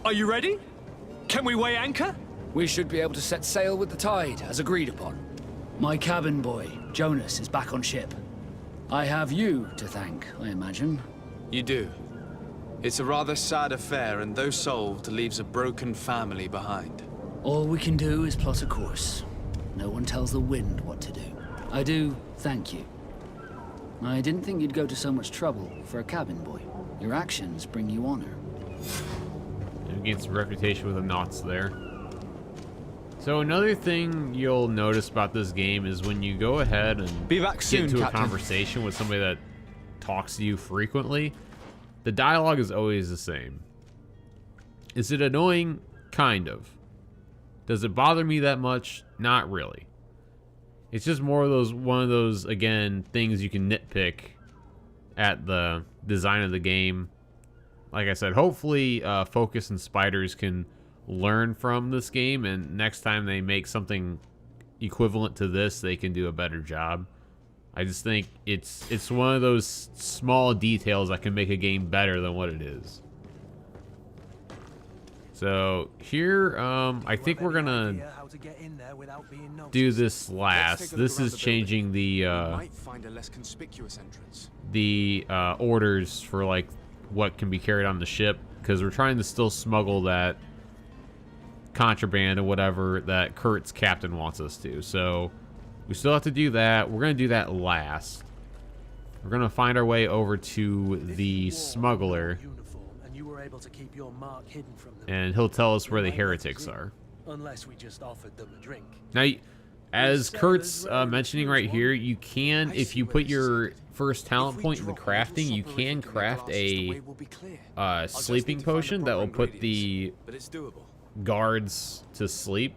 are you ready? Can we weigh anchor? We should be able to set sail with the tide, as agreed upon. My cabin boy, Jonas, is back on ship. I have you to thank, I imagine. You do. It's a rather sad affair, and though solved, leaves a broken family behind. All we can do is plot a course. No one tells the wind what to do. I do thank you. I didn't think you'd go to so much trouble for a cabin boy. Your actions bring you honor. And gain some reputation with the Knots there. So another thing you'll notice about this game is when you go ahead and Be back soon, get into Captain. a conversation with somebody that talks to you frequently, the dialogue is always the same. Is it annoying? Kind of. Does it bother me that much? Not really. It's just more of one of those, again, things you can nitpick at the design of the game. Like I said, hopefully Focus and Spiders can learn from this game, and next time they make something equivalent to this, they can do a better job. I just think it's one of those small details that can make a game better than what it is. So here, I think we're gonna do this last. This is changing the orders for like what can be carried on the ship, because we're trying to still smuggle that contraband or whatever that Kurt's captain wants us to. So we still have to do that. We're gonna do that last. We're gonna find our way over to the smuggler, Able to keep your mark hidden from them. and he'll tell us where the heretics are. Unless we just offered them a drink. Now, as Kurt's mentioning right here, you can, if you put your first talent point in the crafting, you can craft a sleeping potion that will put the guards to sleep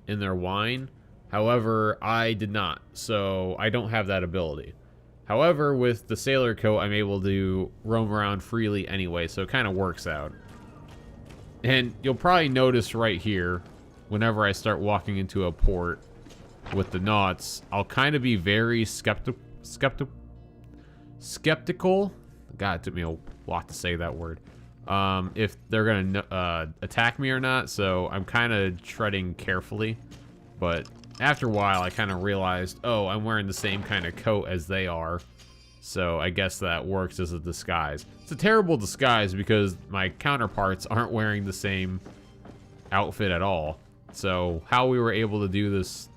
in their wine. However, I did not, so I don't have that ability. However, with the Sailor Coat, I'm able to roam around freely anyway, so it kind of works out. And you'll probably notice right here, whenever I start walking into a port with the Naughts, I'll kind of be very skeptical. God, it took me a lot to say that word. If they're gonna attack me or not, so I'm kind of treading carefully. But after a while, I kind of realized, oh, I'm wearing the same kind of coat as they are, So I guess that works as a disguise. It's a terrible disguise because my counterparts aren't wearing the same outfit at all. So how we were able to do this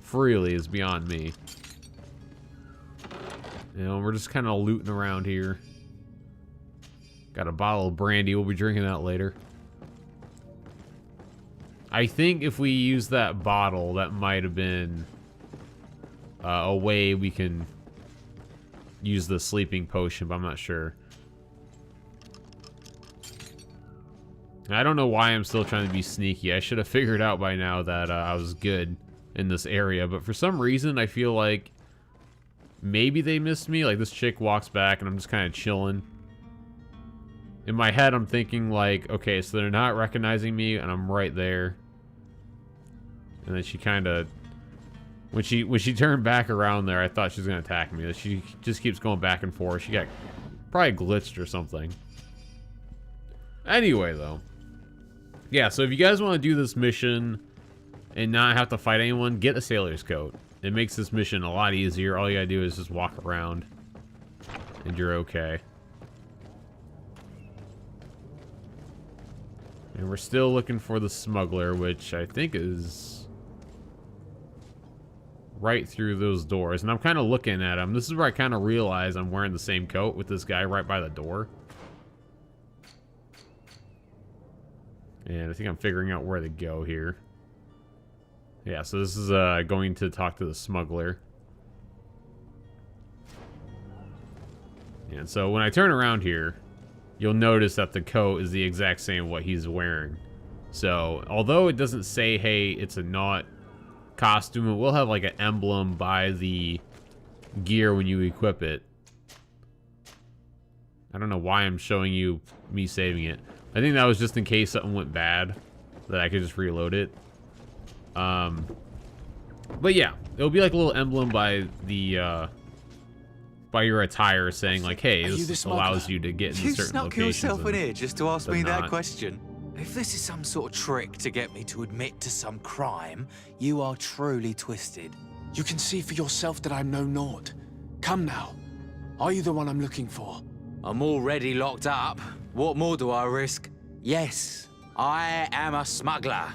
freely is beyond me. You know, we're just kind of looting around here. Got a bottle of brandy. We'll be drinking that later. I think if we use that bottle, that might have been a way we can use the sleeping potion, but I'm not sure. I don't know why I'm still trying to be sneaky. I should have figured out by now that I was good in this area, but for some reason I feel like maybe they missed me. Like, this chick walks back and I'm just kind of chilling. In my head, I'm thinking like, okay, so they're not recognizing me and I'm right there. And then she kind of, when she turned back around there, I thought she was going to attack me. She just keeps going back and forth. She got probably glitched or something. Anyway, though. Yeah, so if you guys want to do this mission and not have to fight anyone, get a sailor's coat. It makes this mission a lot easier. All you gotta do is just walk around and you're okay. And we're still looking for the smuggler, which I think is right through those doors. And I'm kind of looking at him. This is where I kind of realize I'm wearing the same coat with this guy right by the door. And I think I'm figuring out where to go here. Yeah, so this is going to talk to the smuggler. And so when I turn around here, you'll notice that the coat is the exact same what he's wearing. So although it doesn't say, hey, it's a Naut costume, it will have like an emblem by the gear when you equip it. I don't know why I'm showing you me saving it. I think that was just in case something went bad, that I could just reload it. But yeah, it'll be like a little emblem by the by your attire saying like, hey, this allows you to get into certain locations. You snuck yourself in here just to ask me that not. question. If this is some sort of trick to get me to admit to some crime, you are truly twisted. You can see for yourself that I'm no Naut. Come now. Are you the one I'm looking for? I'm already locked up. What more do I risk? Yes, I am a smuggler.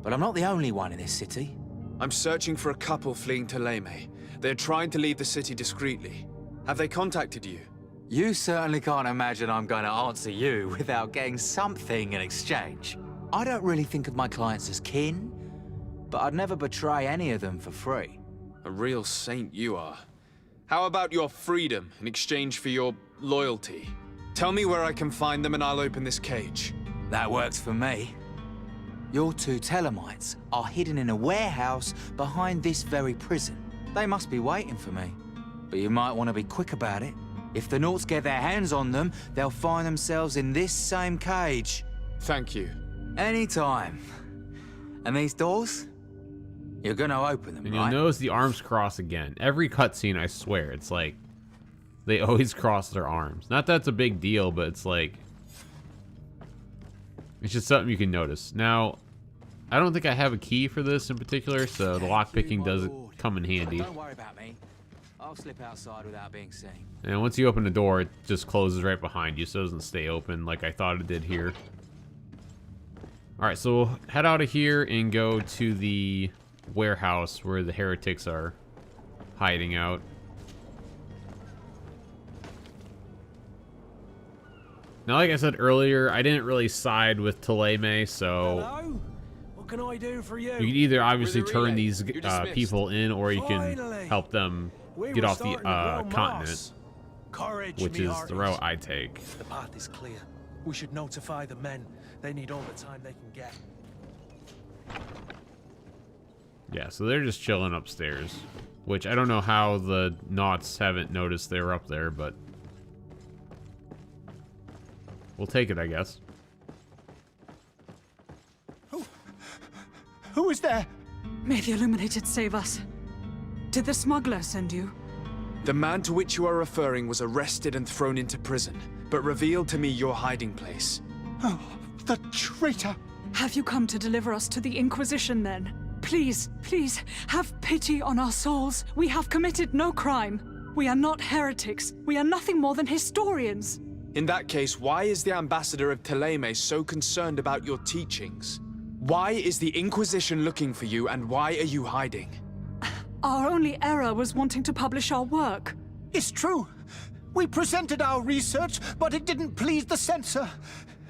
But I'm not the only one in this city. I'm searching for a couple fleeing to Leme. They're trying to leave the city discreetly. Have they contacted you? You certainly can't imagine I'm going to answer you without getting something in exchange. I don't really think of my clients as kin, but I'd never betray any of them for free. A real saint you are. How about your freedom in exchange for your loyalty? Tell me where I can find them and I'll open this cage. That works for me. Your two Telemites are hidden in a warehouse behind this very prison. They must be waiting for me. But you might want to be quick about it. If the Nauts get their hands on them, they'll find themselves in this same cage. Thank you. Anytime. And these doors? You're gonna open them, and right? you'll notice the arms cross again. Every cutscene, I swear, it's like they always cross their arms. Not that it's a big deal, but it's like it's just something you can notice. Now, I don't think I have a key for this in particular, so the lockpicking does come in handy. Don't worry about me. I'll slip outside without being seen. And once you open the door, it just closes right behind you, so it doesn't stay open like I thought it did here. Alright, so we'll head out of here and go to the warehouse where the heretics are hiding out. Now, like I said earlier, I didn't really side with Thélème, so Hello? What can I do for you? you can either obviously turn these people in, or you can help them get off the continent, which is the route I take. The path is clear. We should notify the men. They need all the time they can get. Yeah, so they're just chilling upstairs, which I don't know how the Nauts haven't noticed they're up there, but we'll take it, I guess. Who is there? May the Illuminated save us. Did the smuggler send you? The man to which you are referring was arrested and thrown into prison, but revealed to me your hiding place. Oh, the traitor! Have you come to deliver us to the Inquisition, then? Please, please, have pity on our souls. We have committed no crime. We are not heretics. We are nothing more than historians. In that case, why is the ambassador of Thélème so concerned about your teachings? Why is the Inquisition looking for you, and why are you hiding? Our only error was wanting to publish our work. It's true. We presented our research, but it didn't please the censor.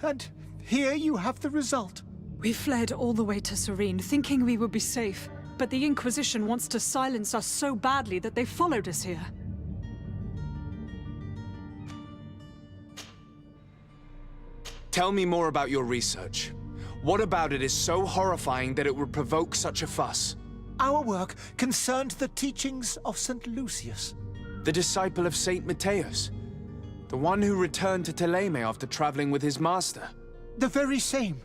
And here you have the result. We fled all the way to Serene, thinking we would be safe. But the Inquisition wants to silence us so badly that they followed us here. Tell me more about your research. What about it is so horrifying that it would provoke such a fuss? Our work concerned the teachings of St. Lucius. The disciple of Saint Matthias. The one who returned to Thélème after traveling with his master. The very same.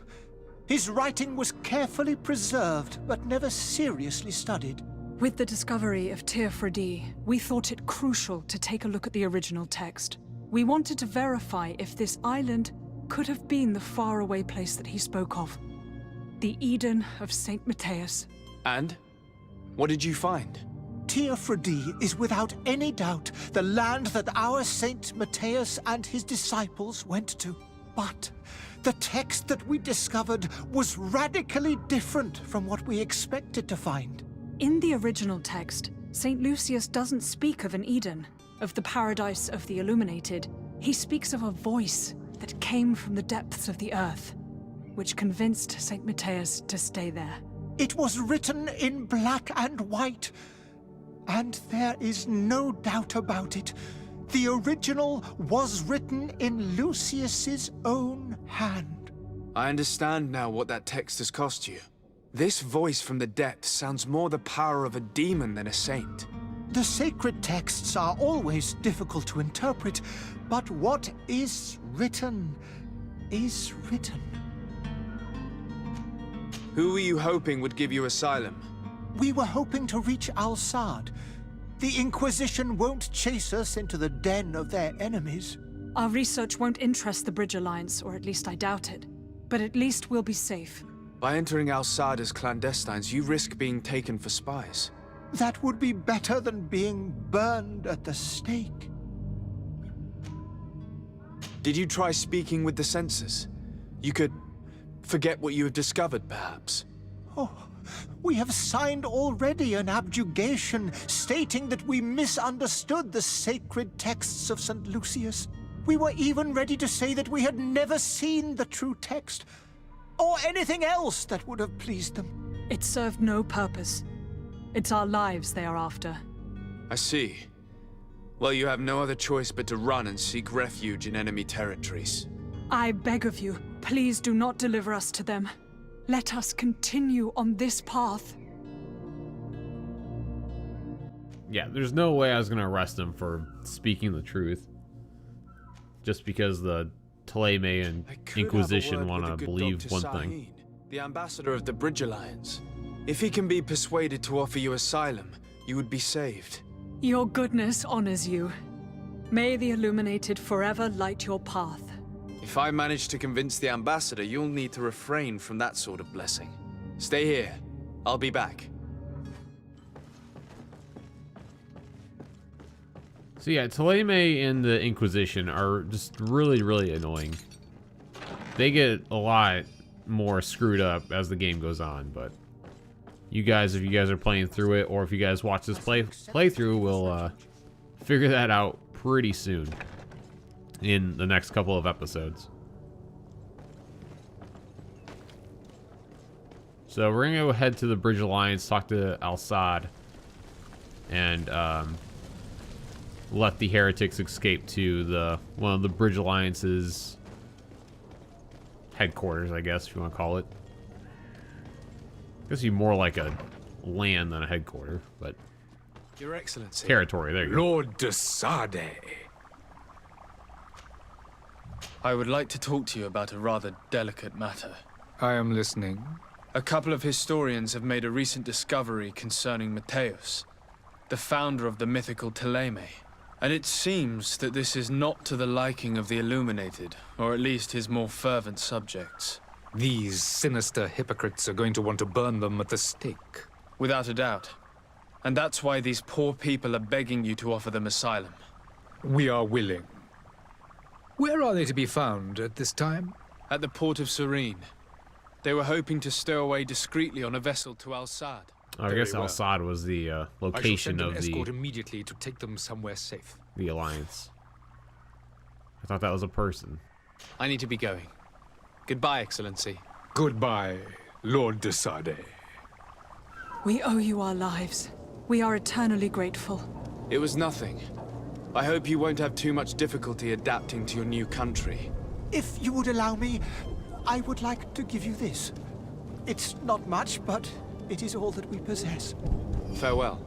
His writing was carefully preserved, but never seriously studied. With the discovery of Teofredi, we thought it crucial to take a look at the original text. We wanted to verify if this island could have been the faraway place that he spoke of. The Eden of Saint Matthias. And? What did you find? Teofredi is without any doubt the land that our Saint Matthias and his disciples went to. But the text that we discovered was radically different from what we expected to find. In the original text, St. Lucius doesn't speak of an Eden, of the paradise of the illuminated. He speaks of a voice that came from the depths of the earth, which convinced St. Matthias to stay there. It was written in black and white, and there is no doubt about it. The original was written in Lucius's own hand. I understand now what that text has cost you. This voice from the depths sounds more the power of a demon than a saint. The sacred texts are always difficult to interpret, but what is written is written. Who were you hoping would give you asylum? We were hoping to reach Al-Sad. The Inquisition won't chase us into the den of their enemies. Our research won't interest the Bridge Alliance, or at least I doubt it. But at least we'll be safe. By entering Al-Sad as clandestines, you risk being taken for spies. That would be better than being burned at the stake. Did you try speaking with the censors? You could forget what you have discovered, perhaps. Oh, we have signed already an abjugation stating that we misunderstood the sacred texts of St. Lucius. We were even ready to say that we had never seen the true text, or anything else that would have pleased them. It served no purpose. It's our lives they are after. I see. Well, you have no other choice but to run and seek refuge in enemy territories. I beg of you, please do not deliver us to them. Let us continue on this path. Yeah, there's no way I was gonna arrest him for speaking the truth. Just because the Thélème and Inquisition want to believe one thing. The ambassador of the Bridge Alliance. If he can be persuaded to offer you asylum, you would be saved. Your goodness honors you. May the Illuminated forever light your path. If I manage to convince the ambassador, you'll need to refrain from that sort of blessing. Stay here. I'll be back. So yeah, Thélème and the Inquisition are just really, really annoying. They get a lot more screwed up as the game goes on, but you guys, if you guys are playing through it, or if you guys watch this playthrough, will figure that out pretty soon in the next couple of episodes. So we're gonna go head to the Bridge Alliance, talk to Al-Sad, and let the heretics escape to one of the Bridge Alliance's headquarters, I guess, if you want to call it. I guess you're more like a land than a headquarter, but Your Excellency. Territory, there you go. Lord de Sade. I would like to talk to you about a rather delicate matter. I am listening. A couple of historians have made a recent discovery concerning Matthias, the founder of the mythical Thélème. And it seems that this is not to the liking of the Illuminated, or at least his more fervent subjects. These sinister hypocrites are going to want to burn them at the stake. Without a doubt. And that's why these poor people are begging you to offer them asylum. We are willing. Where are they to be found at this time? At the port of Serene. They were hoping to stow away discreetly on a vessel to Al-Sad. Oh, I guess Al-Sad was the location of I shall send an escort immediately to take them somewhere safe. the Alliance. I thought that was a person. I need to be going. Goodbye, Excellency. Goodbye, Lord de Sade. We owe you our lives. We are eternally grateful. It was nothing. I hope you won't have too much difficulty adapting to your new country. If you would allow me, I would like to give you this. It's not much, but it is all that we possess. Farewell.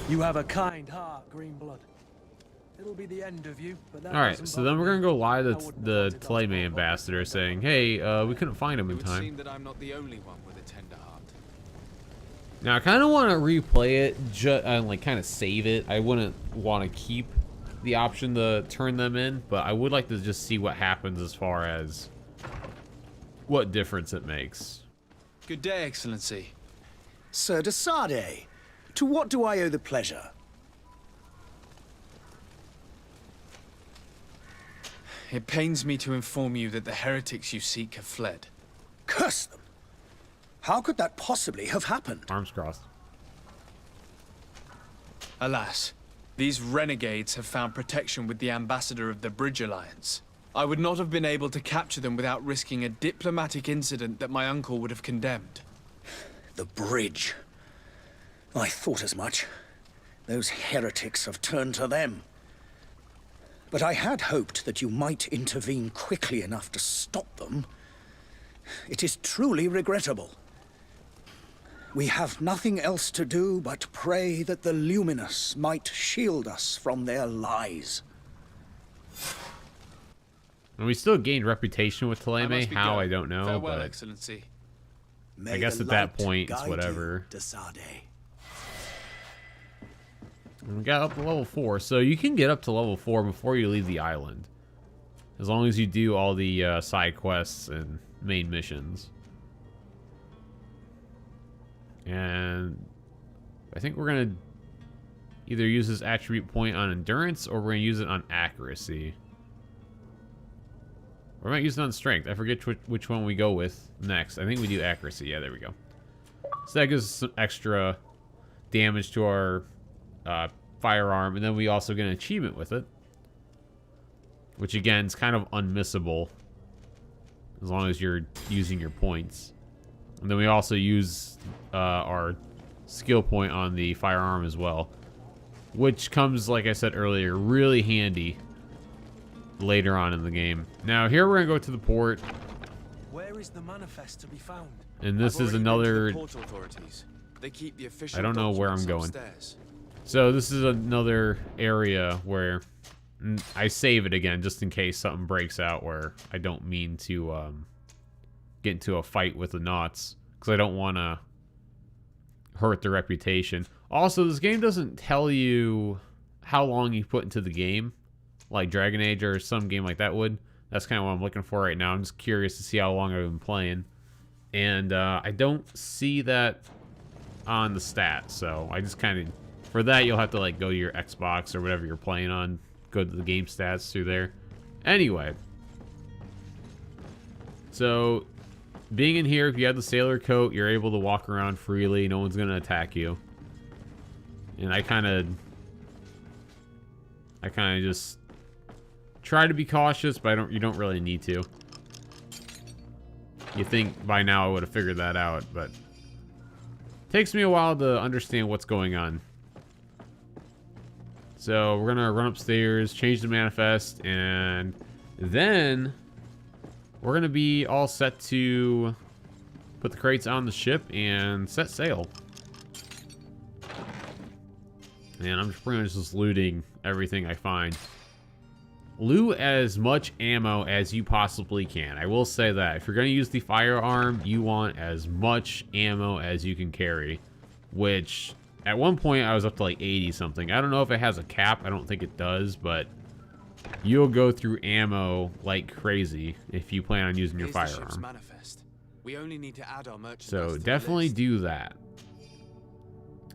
You have a kind heart, Greenblood. It'll be the end of you, but that Alright, so then we're gonna go lie to the Ptolemy ambassador saying, hey, we couldn't find him in It would time. seem that I'm not the only one with a tender heart. Now I kind of want to replay it, and like kind of save it. I wouldn't want to keep the option to turn them in, but I would like to just see what happens as far as what difference it makes. Good day, Excellency. Sir de Sade, to what do I owe the pleasure? It pains me to inform you that the heretics you seek have fled. Curse them! How could that possibly have happened? Arms crossed. Alas, these renegades have found protection with the ambassador of the Bridge Alliance. I would not have been able to capture them without risking a diplomatic incident that my uncle would have condemned. The bridge. I thought as much. Those heretics have turned to them. But I had hoped that you might intervene quickly enough to stop them. It is truly regrettable. We have nothing else to do but pray that the Luminous might shield us from their lies. And we still gained reputation with Ptolemy. How, I don't know. Farewell, But Excellency. I guess at that point, it's whatever. And we got up to level 4, so you can get up to level 4 before you leave the island. As long as you do all the side quests and main missions. And I think we're going to either use this attribute point on endurance, or we're going to use it on accuracy. Or we might use it on strength. I forget which one we go with next. I think we do accuracy. Yeah, there we go. So that gives us some extra damage to our firearm, and then we also get an achievement with it, which again is kind of unmissable as long as you're using your points. And then we also use our skill point on the firearm as well, which comes, like I said earlier, really handy later on in the game. Now here we're gonna go to the port. Where is the manifest to be found? And this is another, They keep the official I don't know where I'm documents going. upstairs. So this is another area where I save it again just in case something breaks out where I don't mean to get into a fight with the Nauts, because I don't want to hurt their reputation. Also, this game doesn't tell you how long you put into the game, like Dragon Age or some game like that would. That's kind of what I'm looking for right now. I'm just curious to see how long I've been playing. And I don't see that on the stats, so I just kind of... For that, you'll have to like go to your Xbox or whatever you're playing on. Go to the game stats through there. Anyway. So, being in here, if you have the sailor coat, you're able to walk around freely. No one's going to attack you. And I kind of just try to be cautious, but you don't really need to. You think by now I would have figured that out, but it takes me a while to understand what's going on. So we're gonna run upstairs, change the manifest, and then we're gonna be all set to put the crates on the ship and set sail. And I'm just pretty much just looting everything I find. Loot as much ammo as you possibly can. I will say that. If you're gonna use the firearm, you want as much ammo as you can carry, which... At one point, I was up to like 80 something. I don't know if it has a cap. I don't think it does, but you'll go through ammo like crazy if you plan on using your firearm. We only need to add our merchandise So to the definitely list. do that.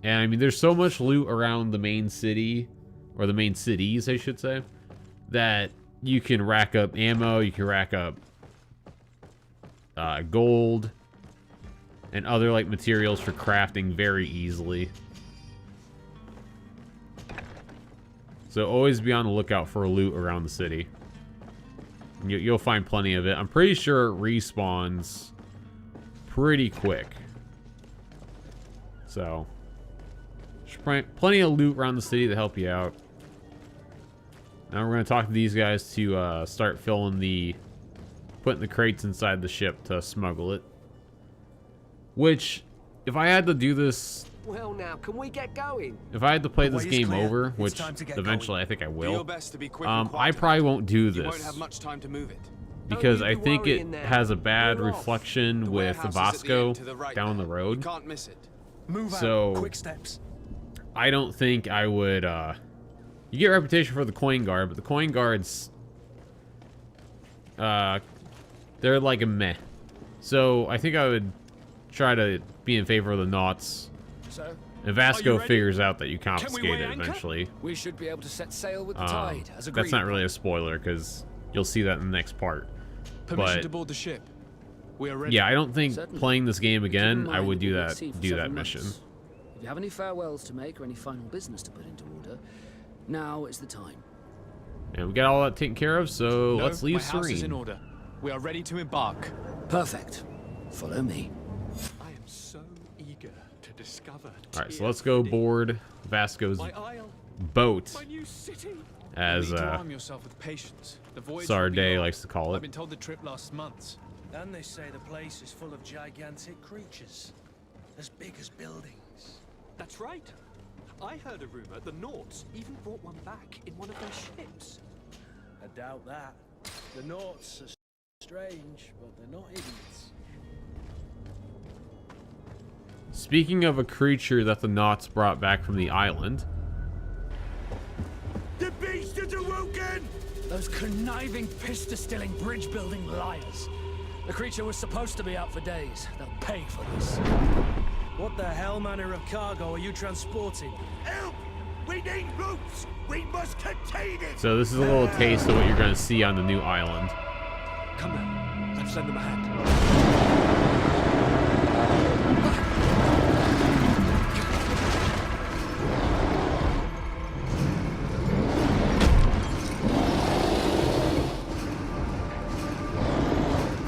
And I mean, there's so much loot around the main city, or the main cities, I should say, that you can rack up ammo, you can rack up gold, and other like materials for crafting very easily. So always be on the lookout for loot around the city. You'll find plenty of it. I'm pretty sure it respawns pretty quick. So, there's plenty of loot around the city to help you out. Now we're going to talk to these guys to start putting the crates inside the ship to smuggle it. Which, if I had to do this... Well now, can we get going? If I had to play this game over, which eventually I think I will, I probably won't do this. Won't have much time to move it. Because I think it has a bad reflection with Vasco down the road. Can't miss it. Move so, out. Quick steps. I don't think I would, you get a reputation for the coin guard, but the coin guards, they're like a meh. So, I think I would try to be in favor of the Nauts. So, and Vasco figures out that you confiscate it eventually. We should be able to set sail with the tide, as agreed. That's not really a spoiler, because you'll see that in the next part. Permission to board the ship. We are ready. Yeah, I don't think Certainly. playing this game again, I would do We'll see for that several mission. months. If you have any farewells to make or any final business to put into order, now is the time. And we got all that taken care of, so No, let's leave my house is in Serene. order. We are ready to embark. Perfect. Follow me. I am so eager to discover. All right, so let's go board Vasco's boat, as arm yourself with patience. The voyage Sarday likes to call I've it. been told the trip lasts months. And they say the place is full of gigantic creatures, as big as buildings. That's right. I heard a rumor the Nauts even brought one back in one of their ships. I doubt that. The Nauts are strange, but they're not idiots. Speaking of a creature that the Nauts brought back from the island, The beast is awoken! Those conniving, pista-stilling, bridge-building liars. The creature was supposed to be out for days. They'll pay for this. What the hell manner of cargo are you transporting? Help! We need ropes! We must contain it! so this is a little taste of what you're going to see on the new island. Come on, let's lend them a hand.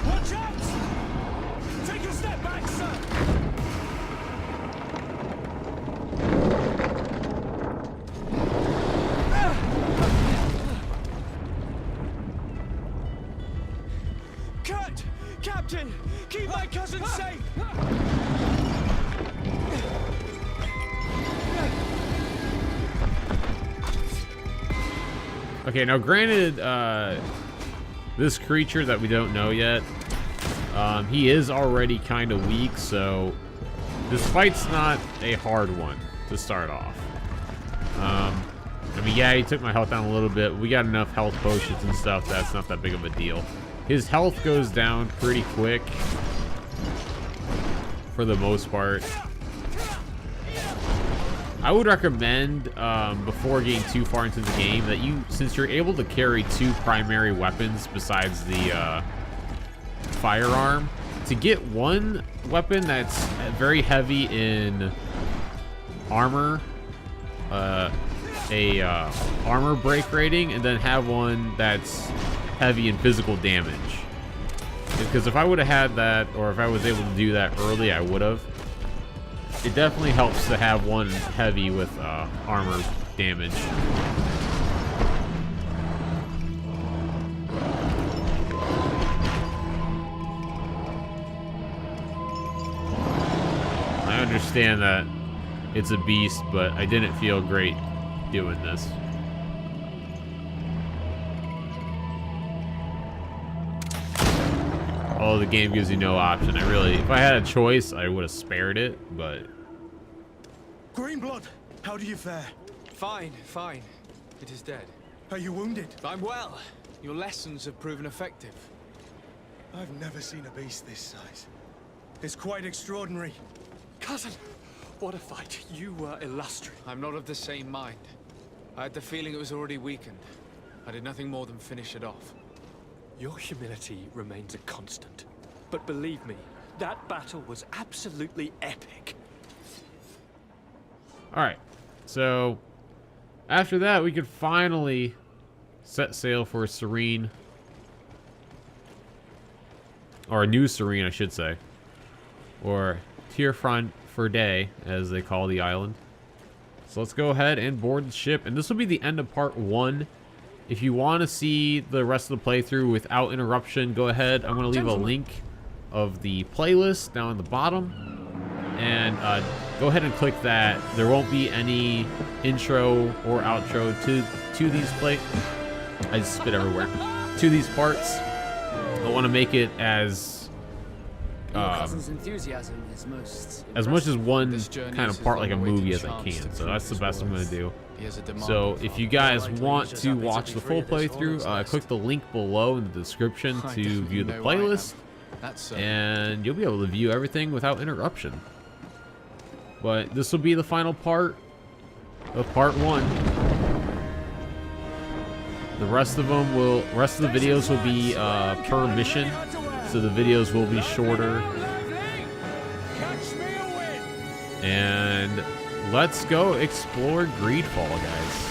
Watch out! Take a step back, sir! Cut! Captain! Keep my cousin safe! Okay, now granted, this creature that we don't know yet, he is already kind of weak, so this fight's not a hard one to start off. I mean, yeah, he took my health down a little bit. We got enough health potions and stuff. That's not that big of a deal. His health goes down pretty quick for the most part. I would recommend, before getting too far into the game, that since you're able to carry two primary weapons besides the firearm, to get one weapon that's very heavy in armor, armor break rating, and then have one that's heavy in physical damage. Because if I would have had that, or if I was able to do that early, I would have. It definitely helps to have one heavy with armor damage. I understand that it's a beast, but I didn't feel great doing this. Oh, the game gives you no option. If I had a choice, I would have spared it, but... Greenblood, how do you fare? Fine, fine. It is dead. Are you wounded? I'm well. Your lessons have proven effective. I've never seen a beast this size. It's quite extraordinary. Cousin, What a fight. You were illustrious. I'm not of the same mind. I had the feeling it was already weakened. I did nothing more than finish it off. Your humility remains a constant. But believe me, that battle was absolutely epic. Alright, so after that we could finally set sail for Serene. Or New Serene, I should say. Or Tierfront for Day, as they call the island. So let's go ahead and board the ship. And this will be the end of part 1. If you want to see the rest of the playthrough without interruption, go ahead. I'm going to leave a link of the playlist down at the bottom. And go ahead and click that. There won't be any intro or outro to these I just spit everywhere. To these parts. I want to make it as Your cousin's enthusiasm is most as much as one kind of part like a movie as I can. So that's the best I'm going to do. So if you guys want to watch the full playthrough, click the link below in the description to view the playlist. And you'll be able to view everything without interruption. But this will be the final part of part 1. The rest of the videos will be per mission, so the videos will be shorter. And let's go explore Greedfall, guys.